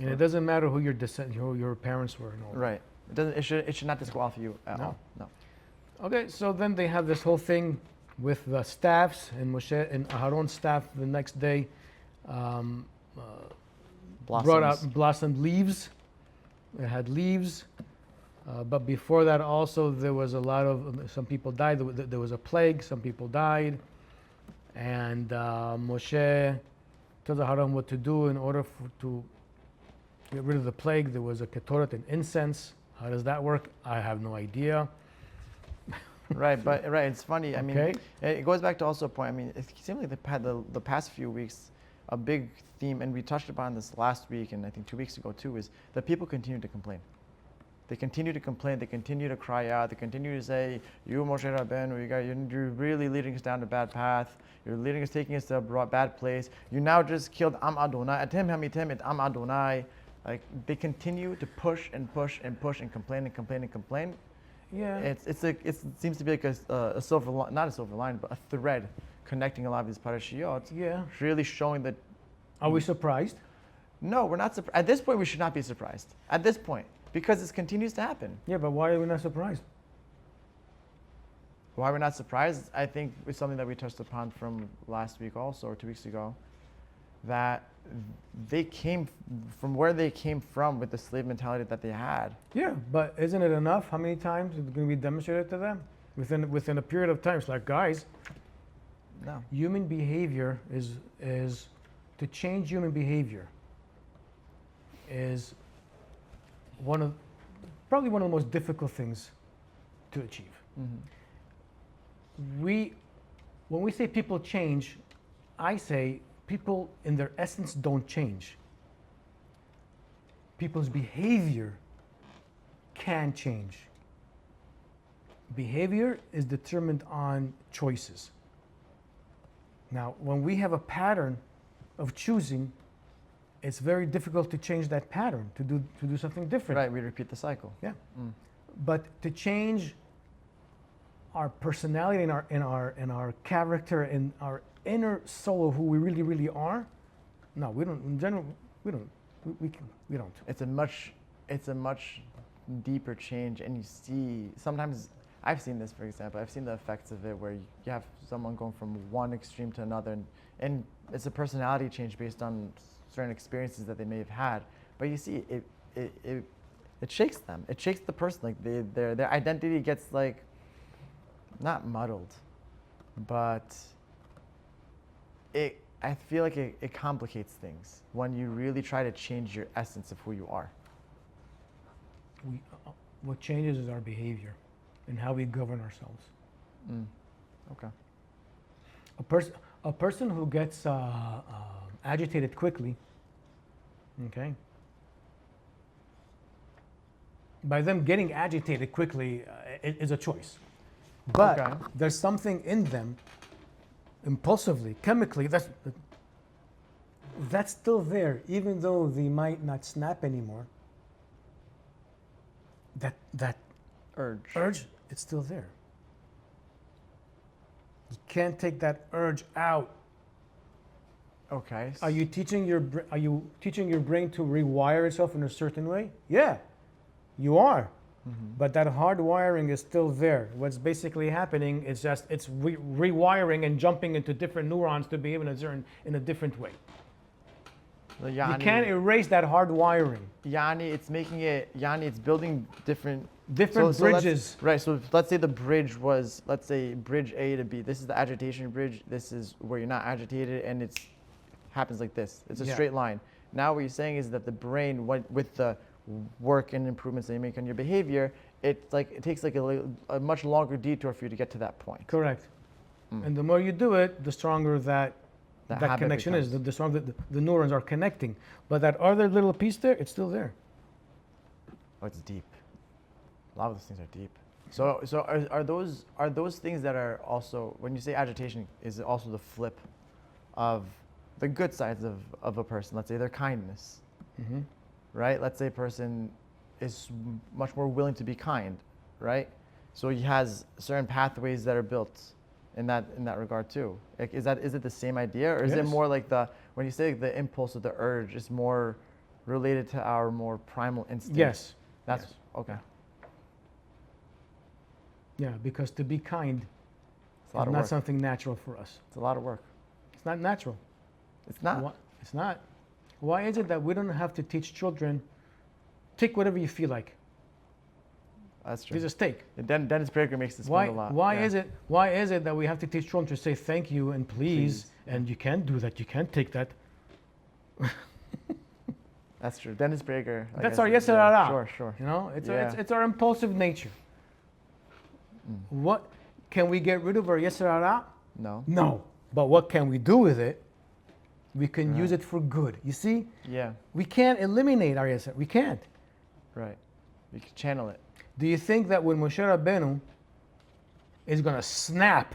And it doesn't matter who who your parents were and all. Right. It doesn't. It should not disqualify you at No. all. No. Okay, so then they have this whole thing with the staffs and Moshe and Aharon's staff the next day brought out blossomed leaves. It had leaves. But before that also there was a lot of, some people died. There was a plague, some people died. And Moshe tells Aharon what to do in order to get rid of the plague. There was a ketoret and incense. How does that work? I have no idea. Right, but right, it's funny. I mean, Okay. it goes back to also a point. I mean, it seems like the past few weeks, a big theme, and we touched upon this last week, and I think 2 weeks ago too, is that people continue to complain. They continue to complain. They continue to cry out. They continue to say, "You Moshe Rabbeinu, you're really leading us down a bad path. You're leading us, taking us to a bad place. You now just killed Am Adonai. Atem hamitem et Am Adonai." Like they continue to push and push and push and complain and complain and complain. Yeah. It seems to be like a silver line, not a silver line, but a thread connecting a lot of these parashiyot. Yeah. Really showing that. Are we surprised? No, we're not surprised. At this point, we should not be surprised. At this point, because this continues to happen. Yeah, but why are we not surprised? Why we're not surprised? I think it's something that we touched upon from last week also, or 2 weeks ago, that they came from where they came from with the slave mentality that they had. Yeah, but isn't it enough? How many times is it going to be demonstrated to them within a period of time? It's like, guys, No. human behavior is to change human behavior is probably one of the most difficult things to achieve. Mm-hmm. When we say people change, I say people in their essence don't change. People's behavior can change. Behavior is determined on choices. Now, when we have a pattern of choosing, it's very difficult to change that pattern, to do something different. Right, we repeat the cycle. Yeah. Mm. But to change our personality and our character and our inner soul of who we really, really are, no, we don't. In general, we don't. We don't. It's a much deeper change, and you see sometimes. I've seen this, for example. I've seen the effects of it where you have someone going from one extreme to another, and it's a personality change based on certain experiences that they may have had. But you see, it shakes them. It shakes the person. Like their identity gets like not muddled, but I feel like it complicates things when you really try to change your essence of who you are. What changes is our behavior and how we govern ourselves. Mm. Okay. A person who gets agitated quickly, okay, by them getting agitated quickly is a choice. But Okay. there's something in them, impulsively, chemically, that's still there, even though they might not snap anymore. That urge, it's still there. You can't take that urge out. Okay. Are you teaching your brain to rewire itself in a certain way? Yeah, you are. Mm-hmm. But that hard wiring is still there. What's basically happening is just it's rewiring and jumping into different neurons to be able to learn in a different way. The You can't erase that hard wiring. it's building different Bridges. Right, so let's say the bridge was, let's say bridge A to B. This is the agitation bridge. This is where you're not agitated, and it happens like this. It's a Yeah. straight line. Now what you're saying is that the brain, with the work and improvements that you make on your behavior, it takes like a much longer detour for you to get to that point. Correct. Mm. And the more you do it, the stronger that habit connection is. becomes. The stronger the neurons are connecting. But that other little piece there, it's still there. Oh, it's deep. A lot of those things are deep. So are those things that are also, when you say agitation, is it also the flip of the good sides of a person? Let's say their kindness, Mm-hmm. right? Let's say a person is much more willing to be kind, right? So he has certain pathways that are built in that regard too. Like, is it the same idea, or is it Yes. more like when you say the impulse or the urge is more related to our more primal instinct? Yes. That's Yes. okay. Yeah, because to be kind It's a lot is of not work. something natural for us. It's a lot of work. It's not natural. It's not. Why? It's not. Why is it that we don't have to teach children, take whatever you feel like? That's true. Just take. Dennis Prager makes this Why, point a lot. why Yeah. is it that we have to teach children to say thank you and please, and you can't do that, you can't take that? That's true. Dennis Prager. like That's I our said, yetzer hara. Sure, sure. You know, it's, Yeah. it's our impulsive nature. What can we get rid of our yetzer hara? No. No. But what can we do with it? We can use Right. it for good. You see, Yeah. we can't eliminate our yetzer. We can't. Right. You can channel it. Do you think that when Moshe Rabbeinu is going to snap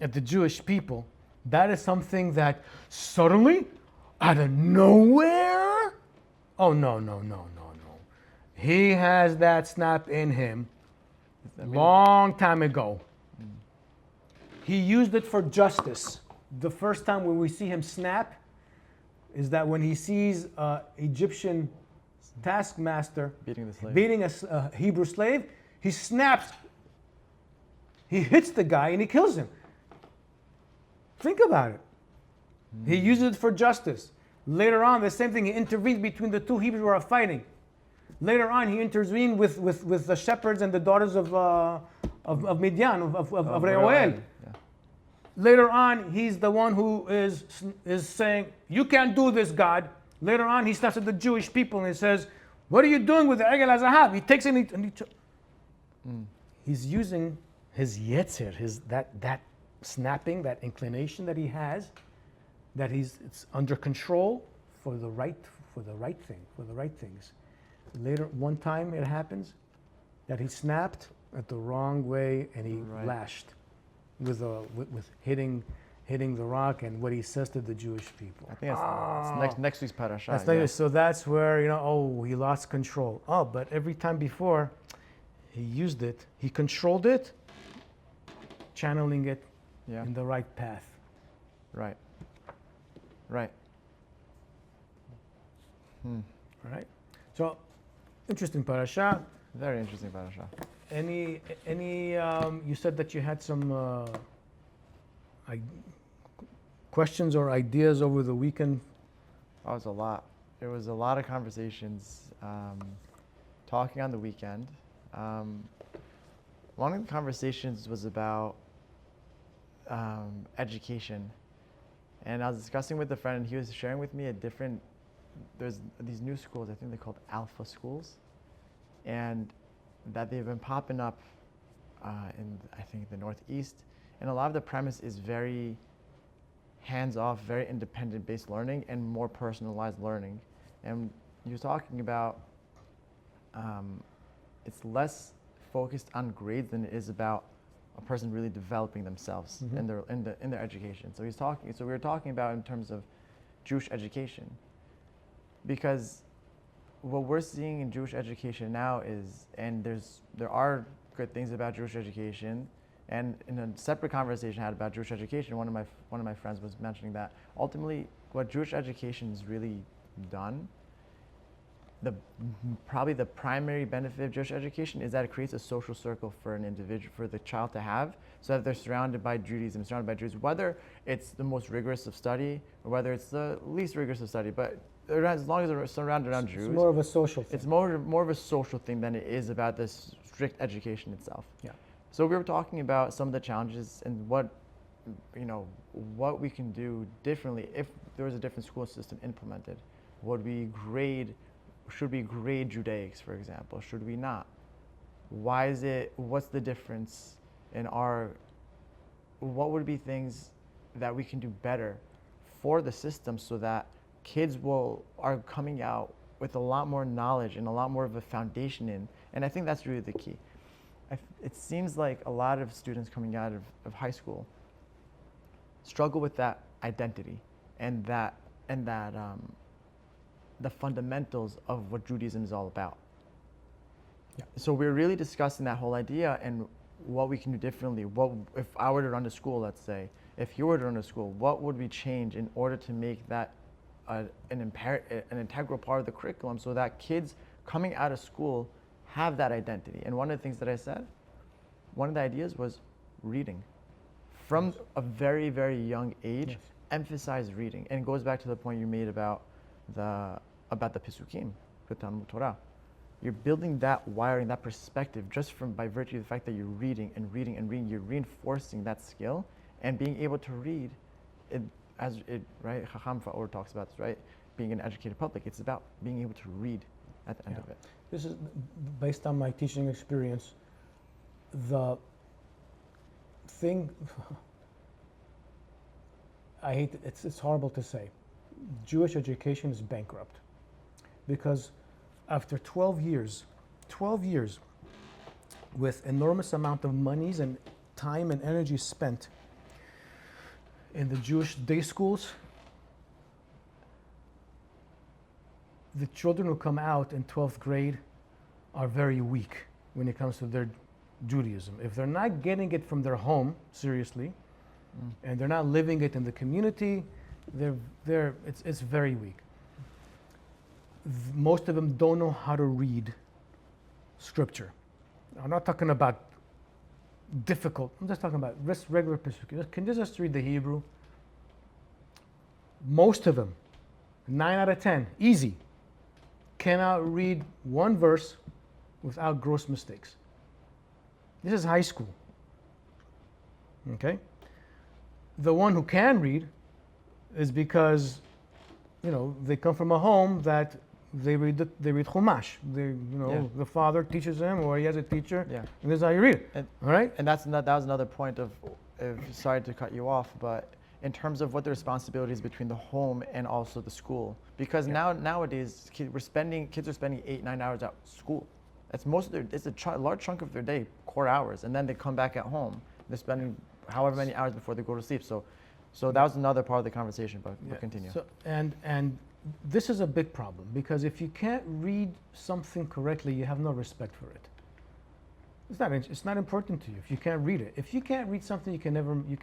at the Jewish people, that is something that suddenly, out of nowhere? Oh, no, no, no, no, no. He has that snap in him long time ago. He used it for justice. The first time when we see him snap is that when he sees Egyptian taskmaster Beating the slave. beating a Hebrew slave, he snaps. He hits the guy and he kills him. Think about it. He uses it for justice. Later on, the same thing. He intervened between the two Hebrews who are fighting. Later on, he intervened with the shepherds and the daughters of Midian, of Reuel. Yeah. Later on, he's the one who is saying, "You can't do this, God." Later on, he snaps at the Jewish people and he says, "What are you doing with the Egel HaZahav?" He takes it and he's using his yetzer, that snapping, that inclination that he has, that it's under control for the right things. Later, one time it happens that he snapped at the wrong way and he Right. lashed with hitting the rock, and what he says to the Jewish people. I think it's next week's parasha. That's yeah. so that's where, he lost control. Oh, but every time before, he used it, he controlled it, channeling it Yeah. in the right path. Right. Right. All right. So, interesting parasha. Very interesting parasha. Any you said that you had some questions or ideas over the weekend. That was a lot. There was a lot of conversations, talking on the weekend. One of the conversations was about education. And I was discussing with a friend, and he was sharing with me there's these new schools, I think they're called alpha schools, and that they've been popping up in, I think, the Northeast. And a lot of the premise is very hands-off, very independent-based learning and more personalized learning. And you're talking about it's less focused on grades than it is about a person really developing themselves in their education. So we were talking about in terms of Jewish education, because what we're seeing in Jewish education now is, and there are good things about Jewish education, and in a separate conversation I had about Jewish education, one of my friends was mentioning that ultimately what Jewish education has really done, probably the primary benefit of Jewish education is that it creates a social circle for an individual, for the child to have, so that they're surrounded by Judaism, surrounded by Jews, whether it's the most rigorous of study or whether it's the least rigorous of study, but as long as they're surrounded around Jews. It's more of a social thing. It's more of a social thing than it is about this strict education itself. Yeah. So we were talking about some of the challenges and what we can do differently if there was a different school system implemented. Should we grade Judaics, for example? Should we not? Why is it? What's the difference in our? What would be things that we can do better for the system so that kids are coming out with a lot more knowledge and a lot more of a foundation in? And I think that's really the key. It seems like a lot of students coming out of high school struggle with that identity and the fundamentals of what Judaism is all about. Yeah. So we're really discussing that whole idea and what we can do differently. What if I were to run a school, let's say, if you were to run a school, what would we change in order to make that an integral part of the curriculum so that kids coming out of school have that identity? And one of the things that I said, one of the ideas was reading. From a very, very young age, emphasize reading. And it goes back to the point you made about the Pesukim, the Talmud Torah. You're building that wiring, that perspective, just by virtue of the fact that you're reading and reading and reading. You're reinforcing that skill and being able to read, right? Chacham Fa'or talks about this, right? Being an educated public. It's about being able to read at the end of it. This is based on my teaching experience. The thing, I hate it, it's horrible to say, Jewish education is bankrupt because after 12 years with enormous amount of monies and time and energy spent in the Jewish day schools, the children who come out in 12th grade are very weak when it comes to their Judaism. If they're not getting it from their home, seriously, and they're not living it in the community, it's very weak. Most of them don't know how to read scripture. I'm not talking about difficult, I'm just talking about regular Pesukim. Can you just read the Hebrew? Most of them, 9 out of 10, easy, cannot read one verse without gross mistakes. This is high school. Okay? The one who can read is because, they come from a home that they read Chumash. The father teaches them, or he has a teacher, and this is how you read it. All right? And that was another point of sorry to cut you off, but in terms of what the responsibility is between the home and also the school. Because nowadays, kids are spending 8-9 hours at school. It's a large chunk of their day, core hours, and then they come back at home. They're spending however many hours before they go to sleep. So that was another part of the conversation, but we'll continue. So, and this is a big problem because if you can't read something correctly, you have no respect for it. It's not important to you if you can't read it. If you can't read something, you can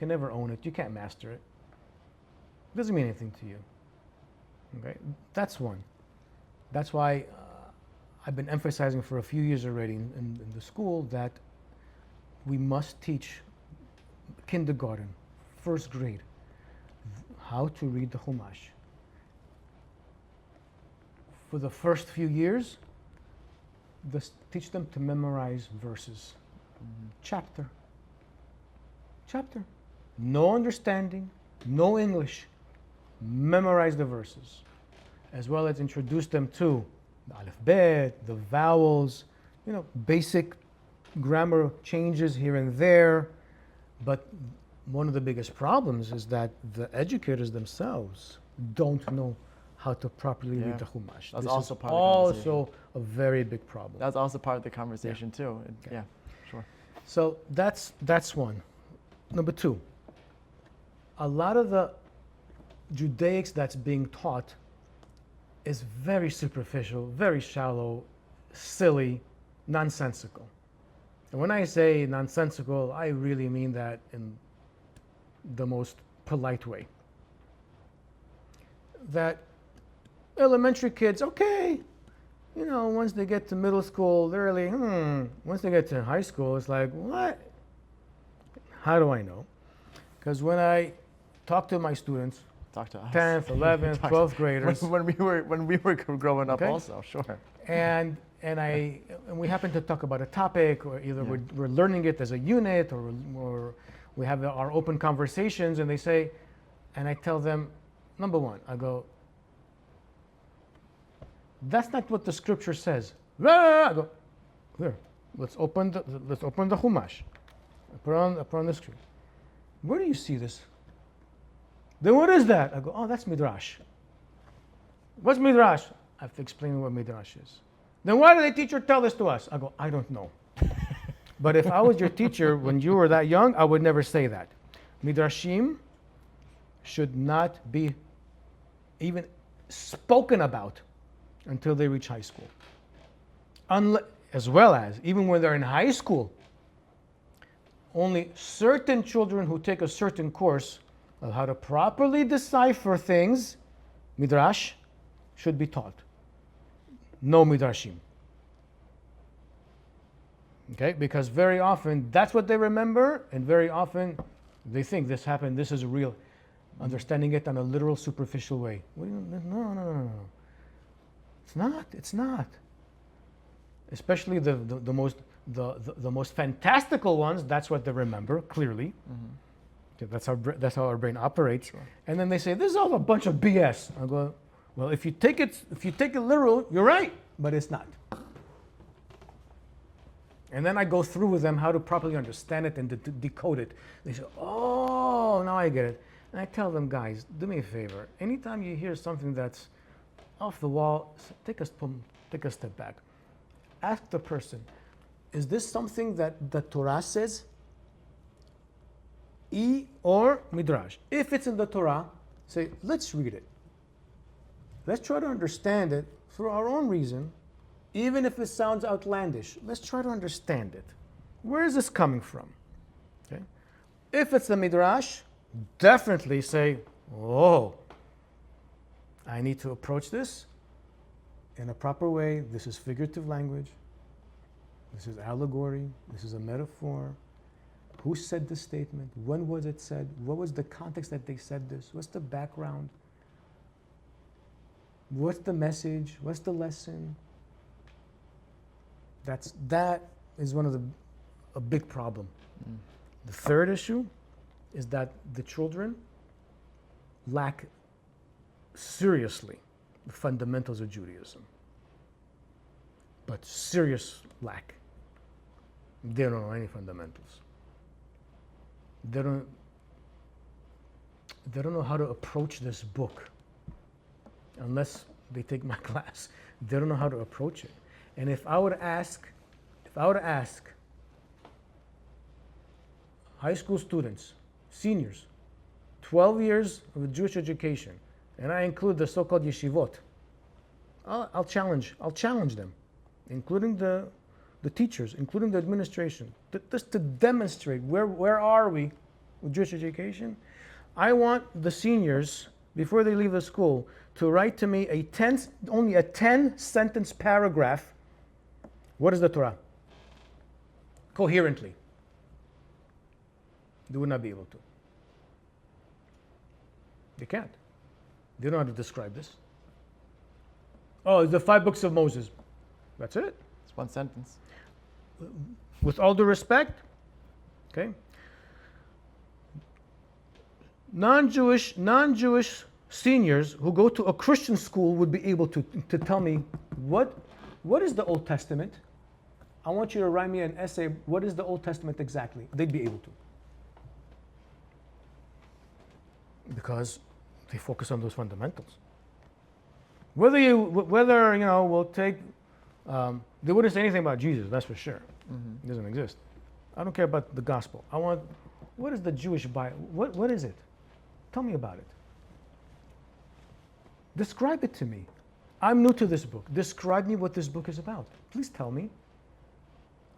never own it. You can't master it. It doesn't mean anything to you. Okay, that's one. That's why I've been emphasizing for a few years already in the school that we must teach kindergarten, first grade, how to read the Chumash. For the first few years, teach them to memorize verses. Chapter. No understanding, no English. Memorize the verses. As well as introduce them to the Aleph Bet, the vowels, basic grammar changes here and there. But one of the biggest problems is that the educators themselves don't know how to properly read the Chumash. That's this also is part of the conversation. Also a very big problem. That's also part of the conversation too. Okay. Yeah, sure. So that's one. Number two, a lot of the Judaics that's being taught is very superficial, very shallow, silly, nonsensical. And when I say nonsensical, I really mean that in the most polite way. That elementary kids, okay, once they get to middle school, they're really, once they get to high school, it's like, what? How do I know? Because when I talk to my students, Talk to us. 10th, 11th, 12th graders. When we were growing up, also, sure. And we happen to talk about a topic, or either we're learning it as a unit, or we have our open conversations, and they say, and I tell them, number one, I go, that's not what the scripture says. I go, where? let's open the Chumash. Put on the screen. Where do you see this? Then what is that? I go, oh, that's Midrash. What's Midrash? I have to explain what Midrash is. Then why did the teacher tell this to us? I go, I don't know. But if I was your teacher when you were that young, I would never say that. Midrashim should not be even spoken about until they reach high school. As well as, even when they're in high school, only certain children who take a certain course of how to properly decipher things, Midrash, should be taught. No Midrashim. Okay? Because very often that's what they remember, and very often they think this happened, this is real. Understanding it on a literal, superficial way. What do you, no. It's not. Especially the most fantastical ones, that's what they remember, clearly. Okay, that's how our brain operates. Sure. And then they say, this is all a bunch of BS. I go, well, if you take it literal, you're right, but it's not. And then I go through with them how to properly understand it and to decode it. They say, oh, now I get it. And I tell them, guys, do me a favor. Anytime you hear something that's off the wall, take a step back. Ask the person, is this something that the Torah says? Or Midrash? If it's in the Torah, say, let's read it. Let's try to understand it through our own reason, even if it sounds outlandish. Let's try to understand it. Where is this coming from? Okay. If it's the Midrash, definitely say, oh, I need to approach this in a proper way. This is figurative language. This is allegory. This is a metaphor. Who said this statement? When was it said? What was the context that they said this? What's the background? What's the message? What's the lesson? That is a big problem. The third issue is that the children lack seriously the fundamentals of Judaism. But serious lack. They don't know any fundamentals. They don't know how to approach this book unless they take my class. They don't know how to approach it. And if I would ask high school students, seniors, 12 years of Jewish education, and I include the so-called yeshivot, I'll challenge them, including the teachers, including the administration, just to demonstrate where are we with Jewish education. I want the seniors, before they leave the school, to write to me only a 10-sentence paragraph. What is the Torah? Coherently. They would not be able to. They can't. They don't know how to describe this. Oh, it's the 5 books of Moses. That's it. It's one sentence. With all due respect, okay, non-Jewish seniors who go to a Christian school would be able to tell me what is the Old Testament. I want you to write me an essay. What is the Old Testament exactly? They'd be able to, because they focus on those fundamentals. Whether we'll take, they wouldn't say anything about Jesus. That's for sure. It doesn't exist. I don't care about the gospel. I want, what is the Jewish Bible? What is it? Tell me about it. Describe it to me. I'm new to this book. Describe me what this book is about. Please tell me.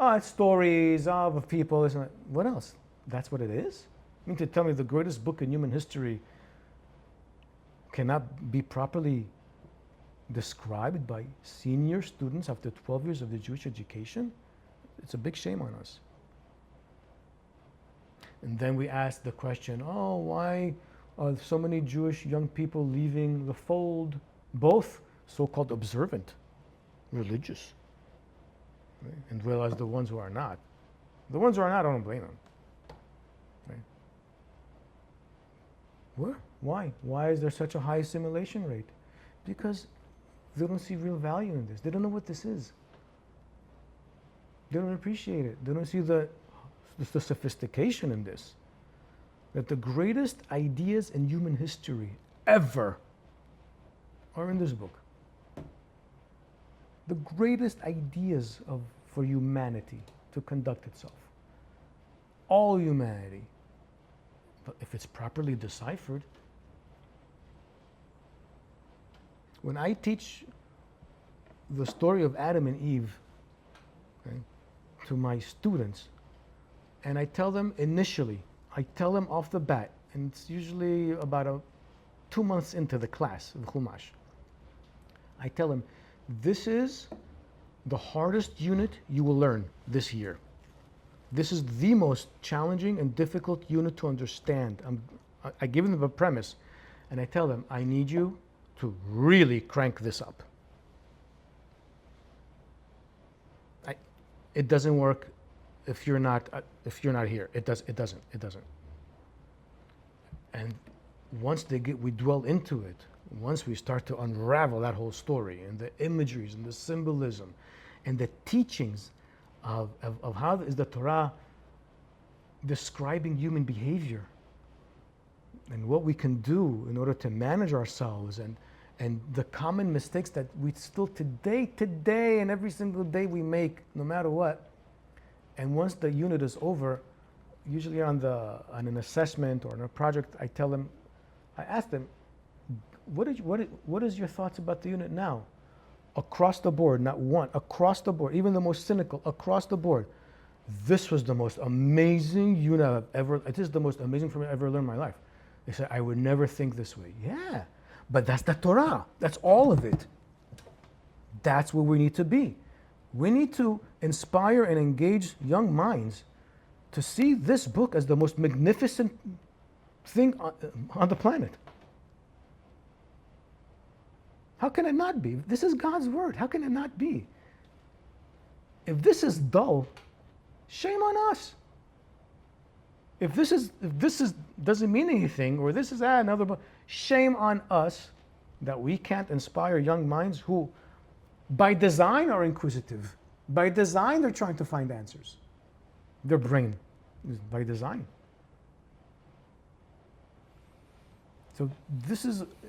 Oh, it's stories of people. What else? That's what it is? You mean to tell me the greatest book in human history cannot be properly described by senior students after 12 years of the Jewish education? It's a big shame on us. And then we ask the question, oh, why are so many Jewish young people leaving the fold, both so-called observant, religious, right? And realize the ones who are not. The ones who are not, I don't blame them. Right? What? Why? Why is there such a high assimilation rate? Because they don't see real value in this. They don't know what this is. They don't appreciate it. They don't see the sophistication in this. That the greatest ideas in human history ever are in this book. The greatest ideas for humanity to conduct itself. All humanity. But if it's properly deciphered, when I teach the story of Adam and Eve, okay, to my students, and I tell them initially, I tell them off the bat, and it's usually about 2 months into the class of Chumash, I tell them, this is the hardest unit you will learn this year. This is the most challenging and difficult unit to understand. I give them a premise, and I tell them, I need you to really crank this up. It doesn't work if you're not here. It doesn't. And once we dwell into it, once we start to unravel that whole story and the imageries and the symbolism and the teachings of how is the Torah describing human behavior and what we can do in order to manage ourselves and the common mistakes that we still today and every single day we make, no matter what. And once the unit is over, usually on an assessment or on a project, I ask them, what is your thoughts about the unit now? Across the board, not one, across the board, even the most cynical, across the board. This was the most amazing unit it is the most amazing for me I've ever learned in my life. They said, I would never think this way. Yeah, but that's the Torah. That's all of it. That's where we need to be. We need to inspire and engage young minds to see this book as the most magnificent thing on the planet. How can it not be? This is God's word. How can it not be? If this is dull, shame on us. If this doesn't mean anything, or this is another book, shame on us that we can't inspire young minds who, by design, are inquisitive. By design, they're trying to find answers. Their brain is by design. So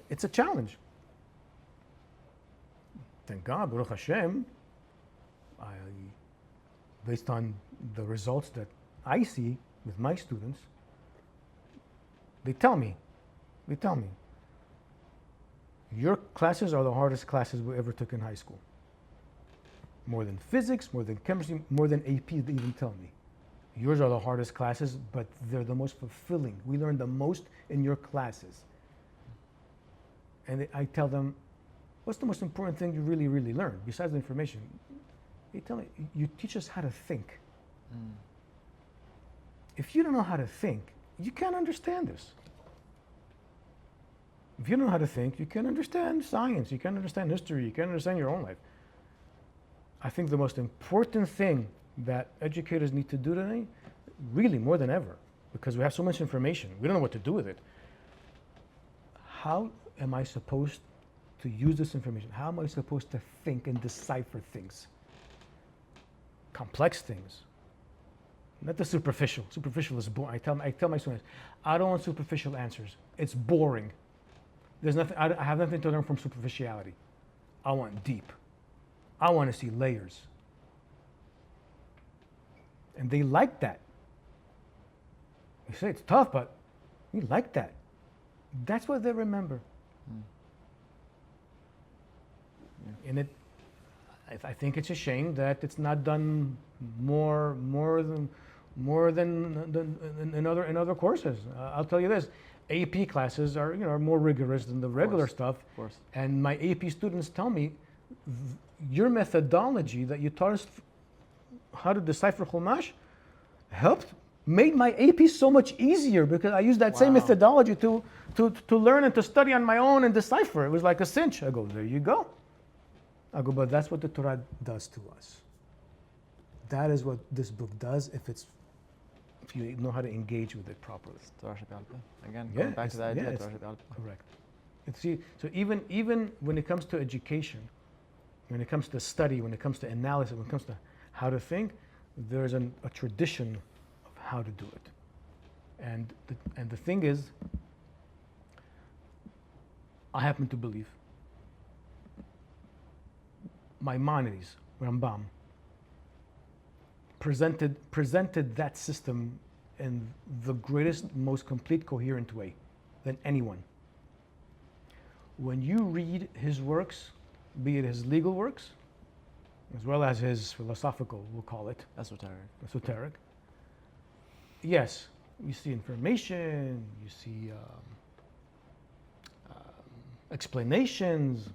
it's a challenge. Thank God, Baruch Hashem, based on the results that I see with my students, they tell me, your classes are the hardest classes we ever took in high school. More than physics, more than chemistry, more than AP, they even tell me. Yours are the hardest classes, but they're the most fulfilling. We learn the most in your classes. And I tell them, what's the most important thing you really, really learn besides the information? They tell me, you teach us how to think. If you don't know how to think, you can't understand this. If you don't know how to think, you can't understand science, you can't understand history, you can't understand your own life. I think the most important thing that educators need to do today, really more than ever, because we have so much information, we don't know what to do with it. How am I supposed to use this information? How am I supposed to think and decipher things? Complex things. Not the superficial. Superficial is boring. I tell my students, I don't want superficial answers. It's boring. There's nothing. I have nothing to learn from superficiality. I want deep. I want to see layers. And they like that. They say it's tough, but we like that. That's what they remember. Yeah. And I think it's a shame that it's not done more than in other courses. I'll tell you this: AP classes are more rigorous than the regular stuff. Of course. And my AP students tell me, your methodology that you taught us how to decipher Chumash made my AP so much easier, because I used that same methodology to learn and to study on my own and decipher. It was like a cinch. I go, there you go. I go, but that's what the Torah does to us. That is what this book does if you know how to engage with it properly. Torah Sheb'al Peh. Again, going back to the idea, Torah Sheb'al Peh. Correct. So even when it comes to education, when it comes to study, when it comes to analysis, when it comes to how to think, there's a tradition of how to do it. And the thing is, I happen to believe Maimonides, Rambam, presented that system in the greatest, most complete, coherent way than anyone. When you read his works, be it his legal works, as well as his philosophical, we'll call it, esoteric, yes, you see information, you see explanations,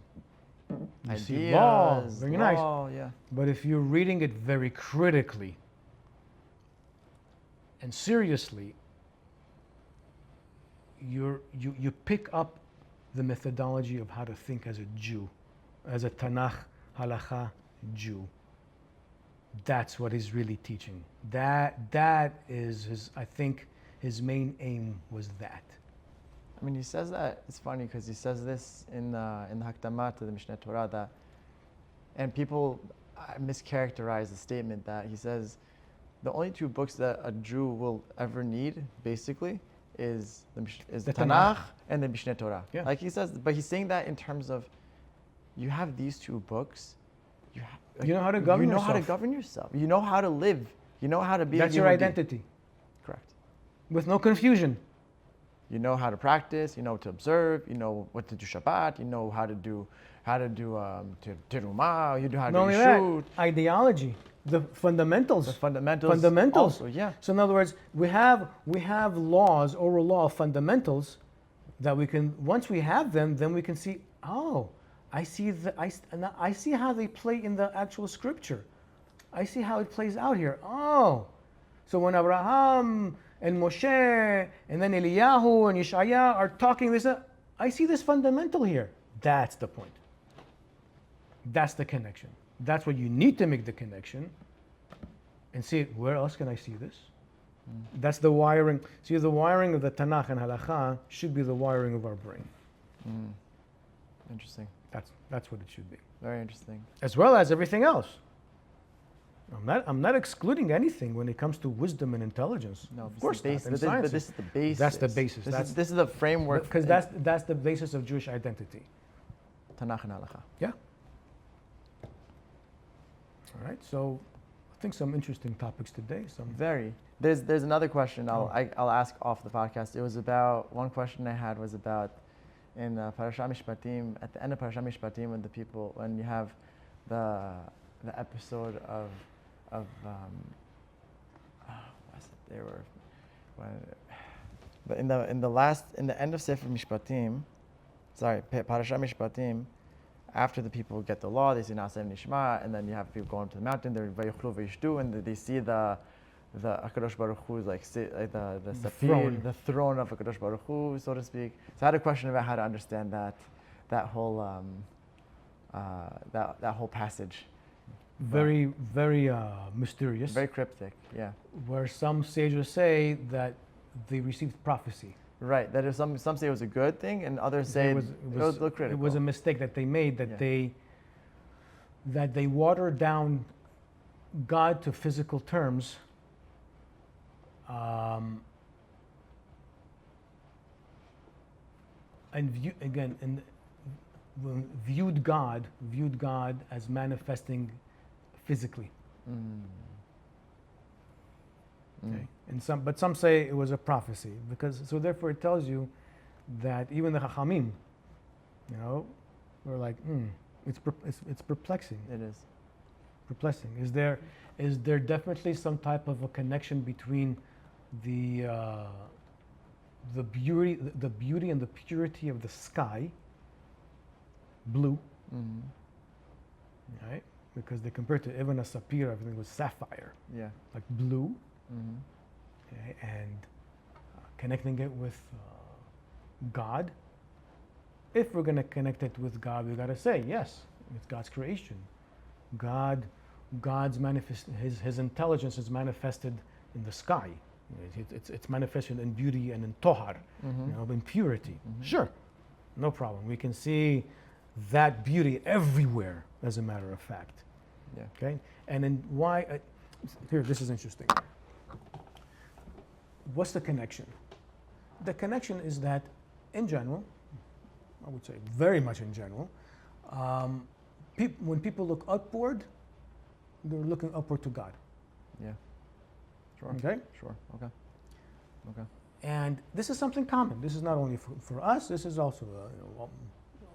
you see law, very nice. Yeah. But if you're reading it very critically and seriously, you pick up the methodology of how to think as a Jew, as a Tanakh halacha Jew. That's what he's really teaching. That is his. I think his main aim was that. I mean, he says that, it's funny because he says this in the Hakdamah to the Mishneh Torah, that, and people mischaracterize the statement that he says the only two books that a Jew will ever need, basically, is the Tanakh and the Mishneh Torah. Yeah. Like he says, but he's saying that in terms of, you have these two books, you know how to govern yourself. You know how to govern yourself. You know how to live. You know how to be. That's your identity. Correct. With no confusion. You know how to practice. You know to observe. You know what to do Shabbat. You know how to do terumah. You know how to Not only shoot. that, ideology, the fundamentals. The fundamentals. Fundamentals. Also, yeah. So in other words, we have laws, oral law fundamentals that we can. Once we have them, then we can see. Oh, I see how they play in the actual scripture. I see how it plays out here. Oh, so when Abraham and Moshe and then Eliyahu and Yeshaya are talking this, I see this fundamental here. That's the point. That's the connection. That's what you need to make the connection and see it. Where else can I see this? That's the wiring. See, the wiring of the Tanakh and Halakha should be the wiring of our brain. Interesting. That's what it should be. Very interesting. As well as everything else. I'm not excluding anything when it comes to wisdom and intelligence. No, of course not. but this is the basis. That's the basis. This is the framework. Because that's the basis of Jewish identity. Tanakh and Halakha. Yeah. All right. So, I think some interesting topics today. Very. There's another question I'll ask off the podcast. It was about, one question I had was about in Parashat Mishpatim, at the end of Parashat Mishpatim, when you have the episode of but in the end of Sefer Mishpatim, Parashat Mishpatim, after the people get the law, they say Na'aseh Nishma, and then you have people going to the mountain, they're Vayichlu Vayishtu, and they see the HaKadosh Baruch Hu is like the Safir, the throne of HaKadosh Baruch Hu, so to speak. So I had a question about how to understand that whole passage. Very, very mysterious. Very cryptic, yeah. Where some sages say that they received prophecy. Right, that is some say it was a good thing, and others say it was critical. It was a mistake that they made, that they watered down God to physical terms. And viewed God as manifesting physically. Okay. And some say it was a prophecy, so therefore it tells you that even the Chachamim, were like, it's perplexing. It is perplexing. Is there definitely some type of a connection between the beauty and the purity of the sky, blue, right? Because they compared to Ibn Sapir, everything was sapphire, like blue, okay? And connecting it with God. If we're going to connect it with God, we got to say yes, it's God's creation. God's his intelligence is manifested in the sky. It's manifested in beauty and in tohar, in purity. Sure, no problem. We can see that beauty everywhere, as a matter of fact. Yeah. Okay. And then why? here, this is interesting. What's the connection? The connection is that, in general, I would say very much in general, when people look upward, they're looking upward to God. Yeah. Sure. Okay? Sure. Okay. Okay. And this is something common. This is not only for us, this is also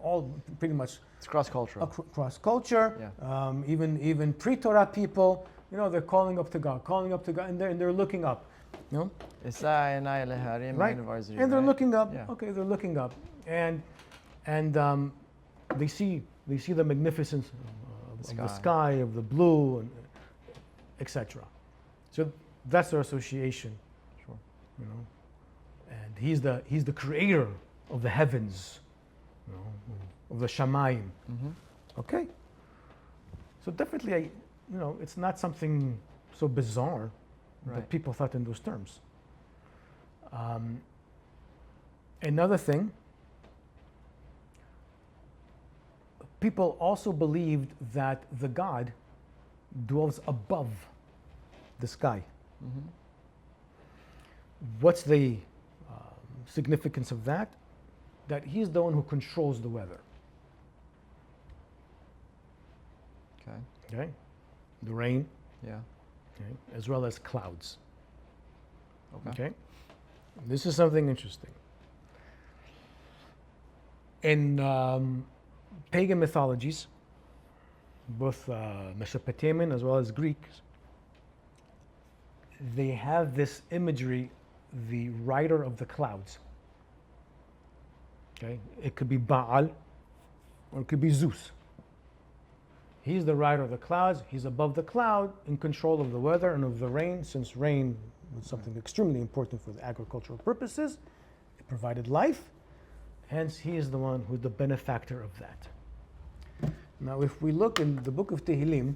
all pretty much It's cross-cultural. across culture. Yeah. Even pre-Torah people, they're calling up to God, and they're looking up. You know? Right. And they're looking up. Yeah. Okay, they're looking up, and they see the magnificence of the sky, of the blue, and etc. So that's their association. Sure. And he's the creator of the heavens, of the shamayim. Mm-hmm. Okay. So definitely, it's not something so bizarre that people thought in those terms. Another thing, people also believed that the God dwells above the sky. Mm-hmm. What's the significance of that? That he's the one who controls the weather. Okay. Okay? The rain, Yeah. okay, as well as clouds. Okay. Okay? This is something interesting. In pagan mythologies, both Mesopotamian as well as Greeks, they have this imagery, the rider of the clouds. Okay? It could be Baal or it could be Zeus. He's the rider of the clouds. He's above the cloud, in control of the weather and of the rain, since rain was something extremely important for the agricultural purposes. It provided life. Hence, he is the one who's the benefactor of that. Now, if we look in the book of Tehillim,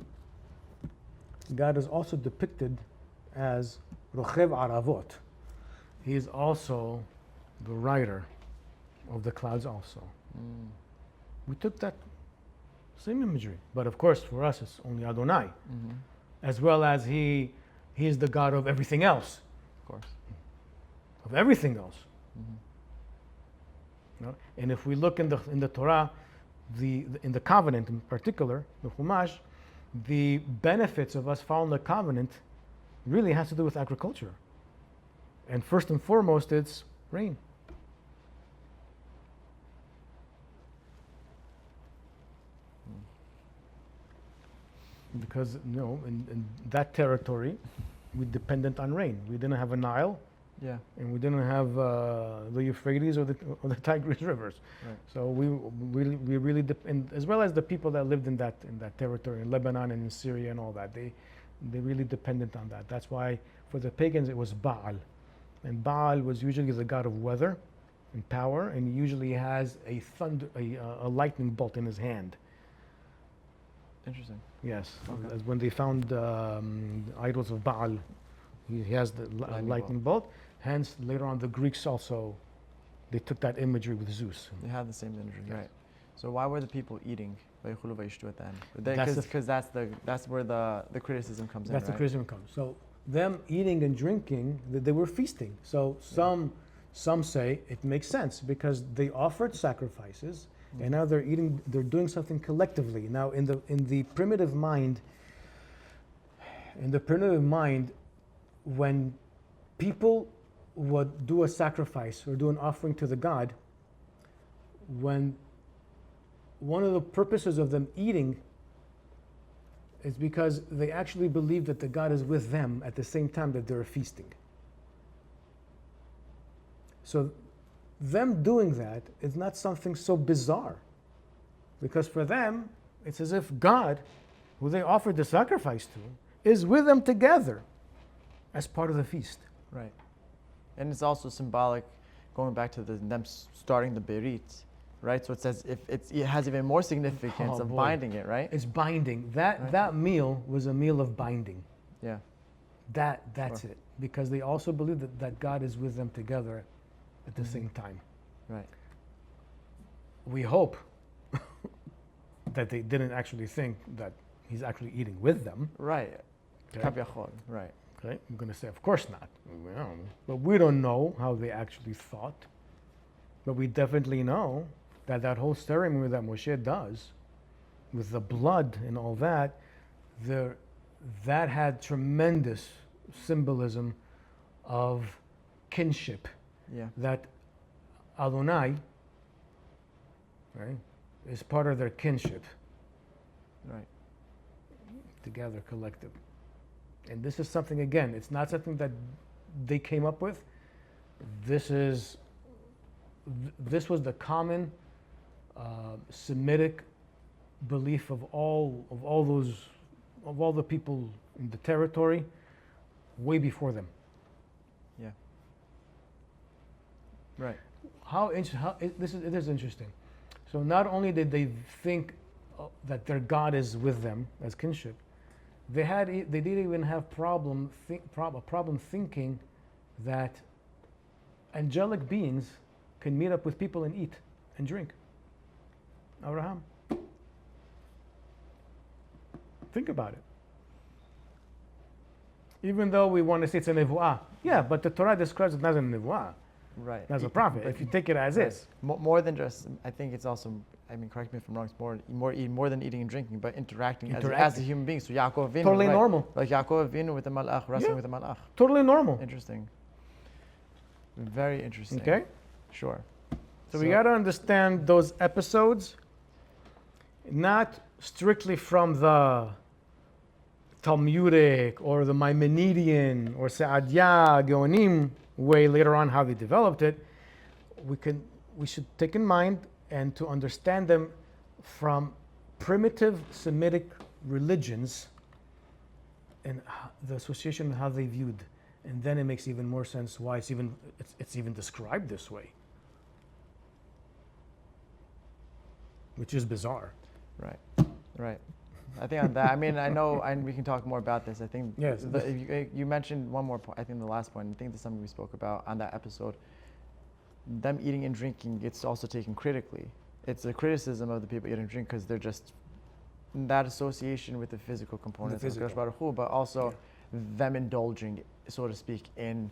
God is also depicted as Rochev Aravot. He is also the rider of the clouds also. Mm. We took that same imagery, but of course for us it's only Adonai, Mm-hmm. as well as he is the God of everything else, Of course. of everything else. Mm-hmm. And if we look in the Torah, in the covenant in particular, the Chumash, the benefits of us following the covenant really has to do with agriculture. And first and foremost, it's rain. Because in that territory, we dependent on rain. We didn't have a Nile, Yeah. and we didn't have the Euphrates or the Tigris rivers. Right. So we really depend, as well as the people that lived in that territory in Lebanon and in Syria and all that. They really dependent on that. That's why for the pagans it was Baal, and Baal was usually the god of weather and power, and he usually has a lightning bolt in his hand. Interesting. Yes, Okay. as when they found idols of Baal, he has the lightning bolt. Hence, later on, the Greeks also, they took that imagery with Zeus. They have the same imagery, Yes. right? So why were the people eating at the end? That's the- Because that's where the criticism comes in. That's the right? criticism comes. So them eating and drinking, they were feasting. So some say it makes sense because they offered sacrifices, and now they're eating. They're doing something collectively. Now in the primitive mind, when people would do a sacrifice or do an offering to the god, when one of the purposes of them eating is because they actually believe that the God is with them at the same time that they're feasting. So them doing that is not something so bizarre, because for them it's as if God, who they offered the sacrifice to, is with them together as part of the feast. Right. And it's also symbolic, going back to them starting the Berit, right? So it says it has even more significance of boy. binding it, right? It's binding. That meal was a meal of binding. Yeah. That's Sure. it. Because they also believe that God is with them together at the Mhm. same time. Right. We hope that they didn't actually think that he's actually eating with them. Right. Okay. Kavyachol, right. Okay, I'm going to say, of course not. But we don't know how they actually thought. But we definitely know that that whole ceremony that Moshe does, with the blood and all that, that had tremendous symbolism of kinship. Yeah. That Adonai, right, is part of their kinship. Right. Together, collective. And this is something, again, it's not something that they came up with. This was the common Semitic belief of all the people in the territory way before them. Yeah. Right. It is interesting. So not only did they think that their God is with them as kinship, they didn't even have a problem thinking that angelic beings can meet up with people and eat and drink. Abraham. Think about it. Even though we want to say it's a nevuah, yeah, but the Torah describes it as a nevuah, Right. as a prophet. If you take it as Right. is, More than just, I think it's also, I mean, correct me if I'm wrong, it's more than eating and drinking, but interacting. As a human being. So Yaakov Avinu, totally right? normal. Like Yaakov Avinu with the malach, wrestling with the malach. Totally normal. Interesting. Very interesting. Okay. Sure. So we got to understand those episodes, not strictly from the Talmudic or the Maimonidean or Sa'adiyya, Geonim way later on how they developed it. We should take in mind and to understand them from primitive Semitic religions and the association with how they viewed, and then it makes even more sense why it's even described this way, which is bizarre. Right. Right. I think on that, I mean, I know, and we can talk more about this. I think Yes. You mentioned one more point. I think the last point. I think that's something we spoke about on that episode. Them eating and drinking, it's also taken critically. It's a criticism of the people eating and drinking because they're just that association with the physical components of Kadosh Baruch Hu, but also them indulging, so to speak, in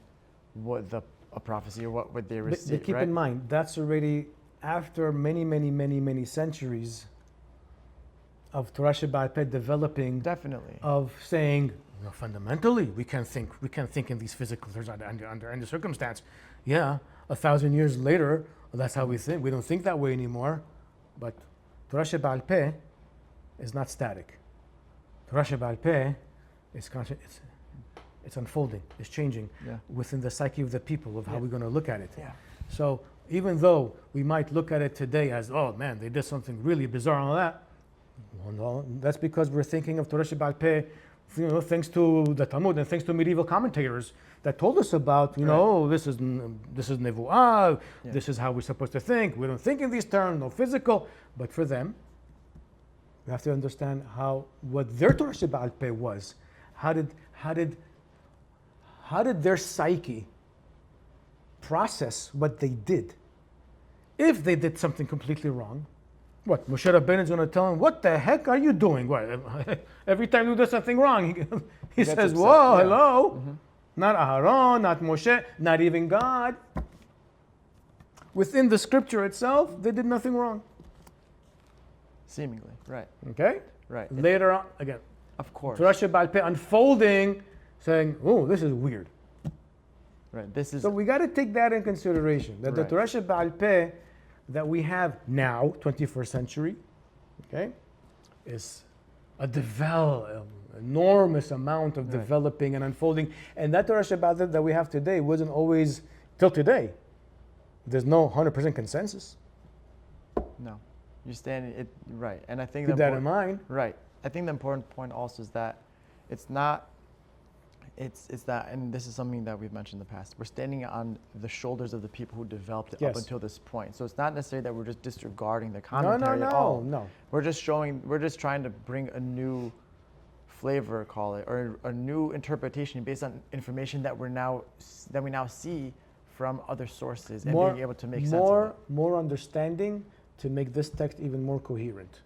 what a prophecy or what they receive. But keep right? in mind, that's already after many centuries of Torah Sheba'al Peh developing. Definitely. Of saying, fundamentally, we can't think in these physical terms under any circumstance. Yeah, 1,000 years later, that's how we think. We don't think that way anymore. But Torah Sheba'al Peh is not static. Torah Sheba'al Peh is conscious. It's unfolding. It's changing within the psyche of the people of how we're going to look at it. Yeah. So even though we might look at it today as, oh man, they did something really bizarre and all that, well, no, that's because we're thinking of Torah Sheba'al Peh, thanks to the Talmud and thanks to medieval commentators that told us about, this is nevuah, this is how we're supposed to think. We don't think in these terms, no physical. But for them, we have to understand what their Torah Sheba'al Peh was. How did their psyche process what they did? If they did something completely wrong, what, Moshe Rabbeinu is going to tell him, what the heck are you doing? What, every time you do something wrong, he says, whoa, hello. Mm-hmm. Not Aharon, not Moshe, not even God. Within the scripture itself, they did nothing wrong. Seemingly, right. Okay? Right. Later on, again. Of course. Torah Sheba'al Peh unfolding, saying, oh, this is weird. Right. This is. So we got to take that in consideration, that the Torah Sheba'al Peh that we have now, 21st century, okay, is enormous amount of developing and unfolding. And that Torah Sheba'al Peh that we have today wasn't always, till today, there's no 100% consensus. No. You stand it right. And I think keep that in mind. Right. I think the important point also is that it's not, it's that, and this is something that we've mentioned in the past, we're standing on the shoulders of the people who developed it up until this point. So it's not necessarily that we're just disregarding the commentary at all. No. We're just trying to bring a new flavor, call it, or a new interpretation based on information that we now see from other sources and being able to make sense of it. More understanding to make this text even more coherent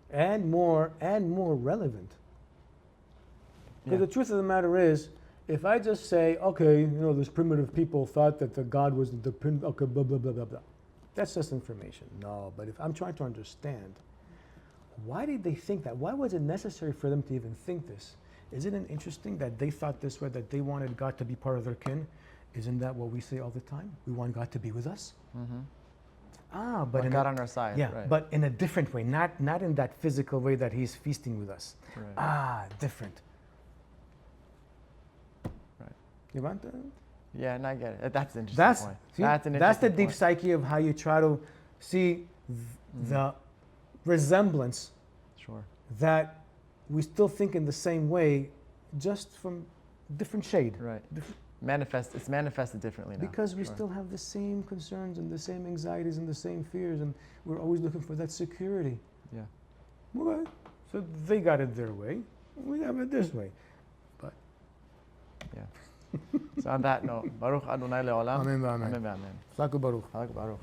and more relevant. Because Yeah. the truth of the matter is, if I just say, okay, those primitive people thought that the God was okay, blah, blah, blah, blah, blah. That's just information. No, but if I'm trying to understand, why did they think that? Why was it necessary for them to even think this? Isn't it interesting that they thought this way, that they wanted God to be part of their kin? Isn't that what we say all the time? We want God to be with us? Mm-hmm. But God on our side. yeah, Right. but in a different way, not in that physical way that He's feasting with us. Right. Different. Right. You want that? Yeah, and I get it. That's an interesting That's point. see, That's an that's the interesting deep point. psyche of how you try to see the resemblance Sure. that we still think in the same way, just from different shade. Right. Different- It's manifested differently now. Because we Sure. still have the same concerns and the same anxieties and the same fears, and we're always looking for that security. Yeah. Okay, so they got it their way, we have it this way. But Yeah. So on that note, Baruch Adonai Le'olam. Amen, amen. Amen. Baruch. Baruch.